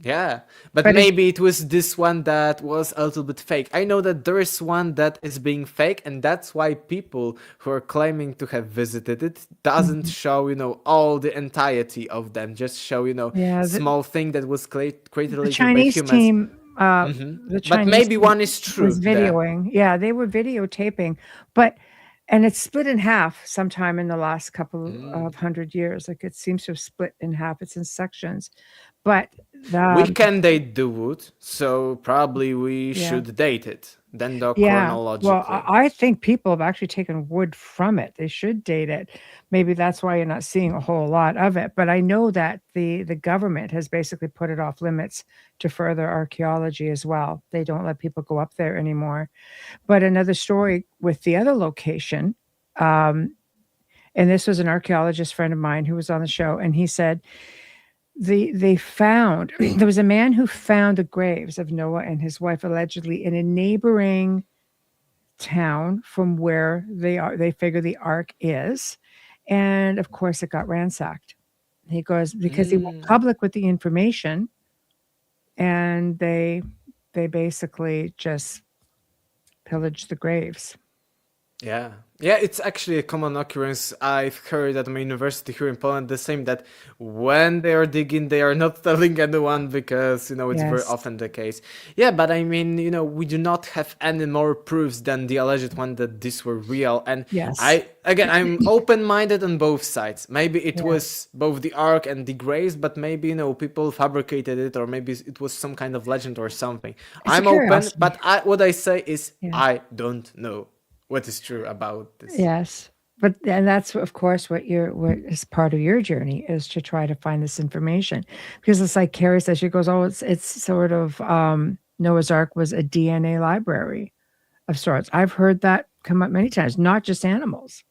Yeah, but but it's maybe it was this one that was a little bit fake. I know that there is one that is being fake, and that's why people who are claiming to have visited it doesn't mhm. show, all the entirety of them. Just show, Yeah, small thing that was created the later by Chinese humans. team The But Chinese maybe one is was true there. videoing. Yeah, they were videotaping, but and it's split in half sometime in the last couple of 100 years. Like it seems to have split in half. It's in sections, but We the can date the wood, so probably we yeah. should date it. Then Yeah. Well, chronologically. I think people have actually taken wood from it. They should date it. Maybe that's why you're not seeing a whole lot of it. But I know that the government has basically put it off limits to further archaeology as well. They don't let people go up there anymore. But another story with the other location, um, and this was an archaeologist friend of mine who was on the show, and he said they found there was a man who found the graves of Noah and his wife allegedly in a neighboring town from where they figure the ark is, and of course it got ransacked. He goes because he went public with the information, and they basically just pillaged the graves. Yeah. Yeah, it's actually a common occurrence. I've heard at my university here in Poland the same that when they are digging, they are not telling anyone because, it's very Yes. often the case. Yeah, but I mean, we do not have any more proofs than the alleged one that these were real. And Yes. I'm open-minded on both sides. Maybe it Yeah. was both the Ark and the graves, but maybe, people fabricated it or maybe it was some kind of legend or something. It's a I'm open, curiosity. but what I say is Yeah. I don't know what is true about this. Yes. But and that's of course what is part of your journey is to try to find this information. Because it's like Carrie says, she goes, oh, it's sort of Noah's Ark was a DNA library of sorts. I've heard that come up many times, not just animals.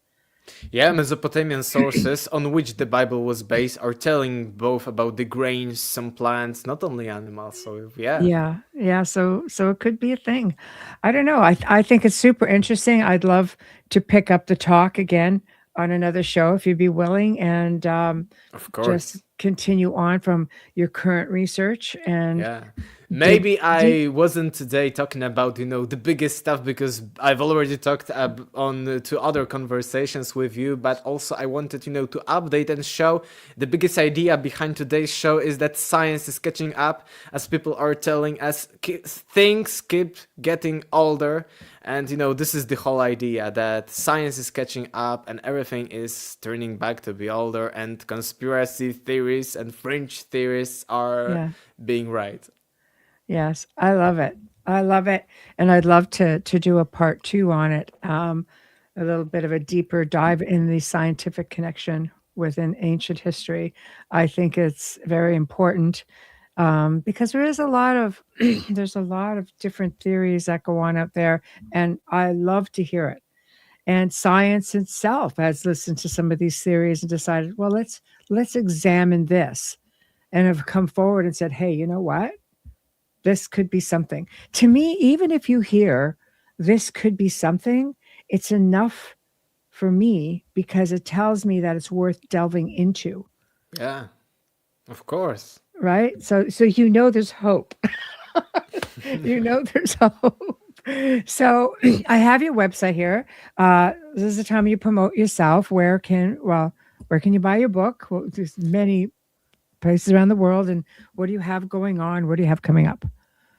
Yeah, Mesopotamian sources on which the Bible was based are telling both about the grains, some plants, not only animals. So yeah, Yeah. Yeah. So it could be a thing. I don't know. I think it's super interesting. I'd love to pick up the talk again on another show if you'd be willing and of just course. continue on from your current research and Yeah. dig Maybe deep. I wasn't today talking about, the biggest stuff because I've already talked on to other conversations with you, but also I wanted, to update and show the biggest idea behind today's show is that science is catching up as people are telling us things keep getting older. And, this is the whole idea that science is catching up and everything is turning back to be older and conspiracy theories and fringe theories are Yeah. being right. Yes. I love it. I love it. And I'd love to do a part 2 on it. A little bit of a deeper dive in the scientific connection within ancient history. I think it's very important because there is a lot of there's a lot of different theories that go on out there, and I love to hear it. And science itself has listened to some of these theories and decided, well, let's examine this, and have come forward and said, hey, you know what? This could be something. To me, even if you hear this could be something, it's enough for me because it tells me that it's worth delving into, Yeah, of course. right? So there's hope. There's hope. So I have your website here. This is the time you promote yourself. Where can you buy your book? Well, there's many places around the world. And what do you have going on? What do you have coming up?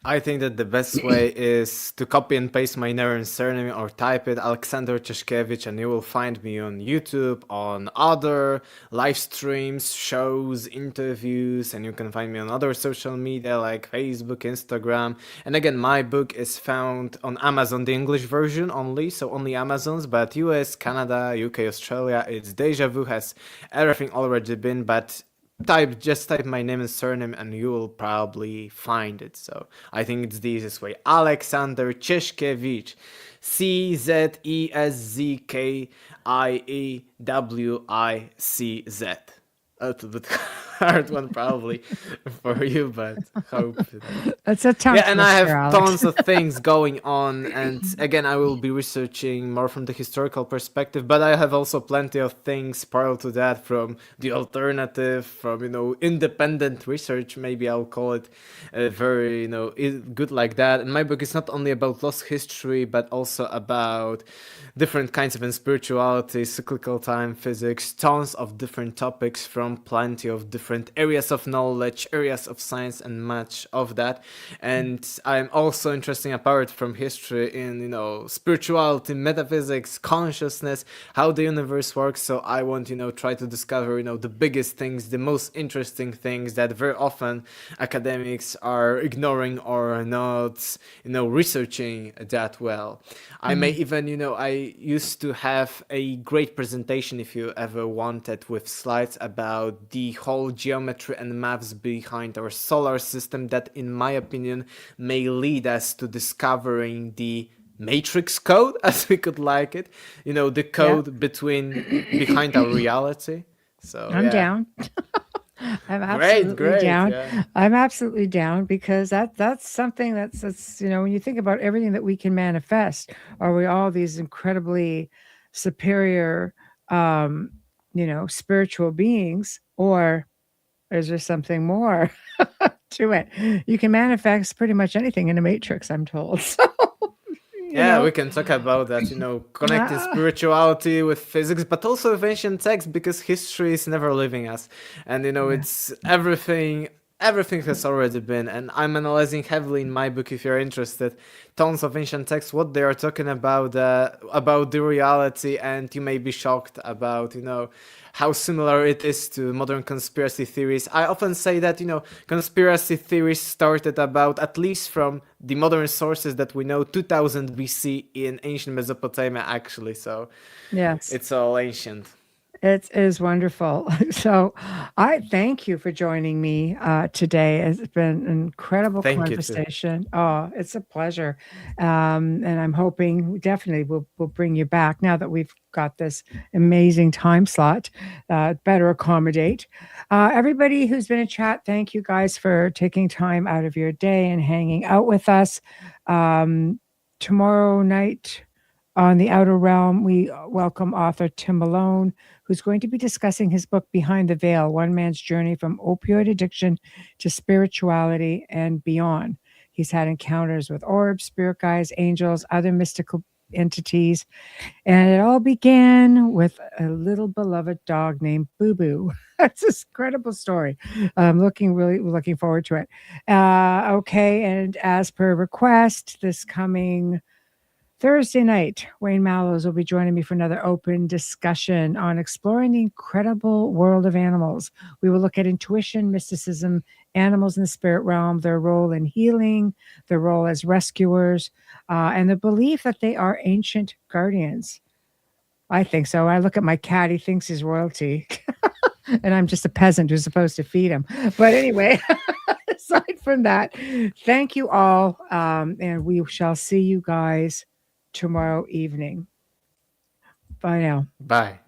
I think that the best way is to copy and paste my name and surname or type it Aleksander Czeszkiewicz and you will find me on YouTube, on other live streams, shows, interviews, and you can find me on other social media like Facebook, Instagram. And again, my book is found on Amazon, the English version only, so only Amazon's, but US, Canada, UK, Australia, it's Deja Vu has everything already been, but just type my name and surname and you will probably find it. So I think it's the easiest way. Aleksander Czeszkiewicz. Czeszkiewicz. A little bit hard one probably for you, but hope. That's a tongue Yeah, and I twister, have Alex. tons of things going on, and again, I will be researching more from the historical perspective, but I have also plenty of things parallel to that from the alternative, from independent research. Maybe I'll call it very good like that. And my book is not only about lost history, but also about different kinds of spirituality, cyclical time, physics, tons of different topics from plenty of different different areas of knowledge, areas of science, and much of that. And I'm also interested, apart from history, in spirituality, metaphysics, consciousness, how the universe works. So I want try to discover the biggest things, the most interesting things that very often academics are ignoring or not researching that well. I may even I used to have a great presentation, if you ever wanted, with slides about the whole geometry and maths behind our solar system that, in my opinion, may lead us to discovering the matrix code, as we could like it, the Yeah, code behind our reality. So I'm yeah, down. I'm great, absolutely great, down. yeah. I'm absolutely down because that's something that's when you think about everything that we can manifest, are we all these incredibly superior um, spiritual beings, or is there something more to it? You can manifest pretty much anything in a matrix, I'm told. So, you Yeah, we know, can talk about that, connecting uh, spirituality with physics, but also with ancient texts, because history is never leaving us. And, yeah. it's everything has already been. And I'm analyzing heavily in my book, if you're interested, tons of ancient texts, what they are talking about the reality, and you may be shocked about, how similar it is to modern conspiracy theories. I often say that, conspiracy theories started about, at least from the modern sources that we know, 2000 BC in ancient Mesopotamia, actually. So Yes. it's all ancient. It is wonderful. So I thank you for joining me today. It's been an incredible Thank you too. conversation. Oh, it's a pleasure. And I'm hoping we definitely we'll bring you back now that we've got this amazing time slot, better accommodate. Everybody who's been in chat, thank you guys for taking time out of your day and hanging out with us. Um, Tomorrow night on the Outer Realm, we welcome author Tim Malone, who's going to be discussing his book Behind the Veil: One Man's Journey from Opioid Addiction to Spirituality and Beyond. He's had encounters with orbs, spirit guides, angels, other mystical entities, and it all began with a little beloved dog named Boo Boo. That's this incredible story. I'm really looking forward to it. Okay, and as per request, this coming Thursday night, Wayne Mallows will be joining me for another open discussion on exploring the incredible world of animals. We will look at intuition, mysticism, animals in the spirit realm, their role in healing, their role as rescuers, and the belief that they are ancient guardians. I think so. I look at my cat, he thinks he's royalty, and I'm just a peasant who's supposed to feed him. But anyway, aside from that, thank you all, and we shall see you guys tomorrow evening. Bye now. Bye.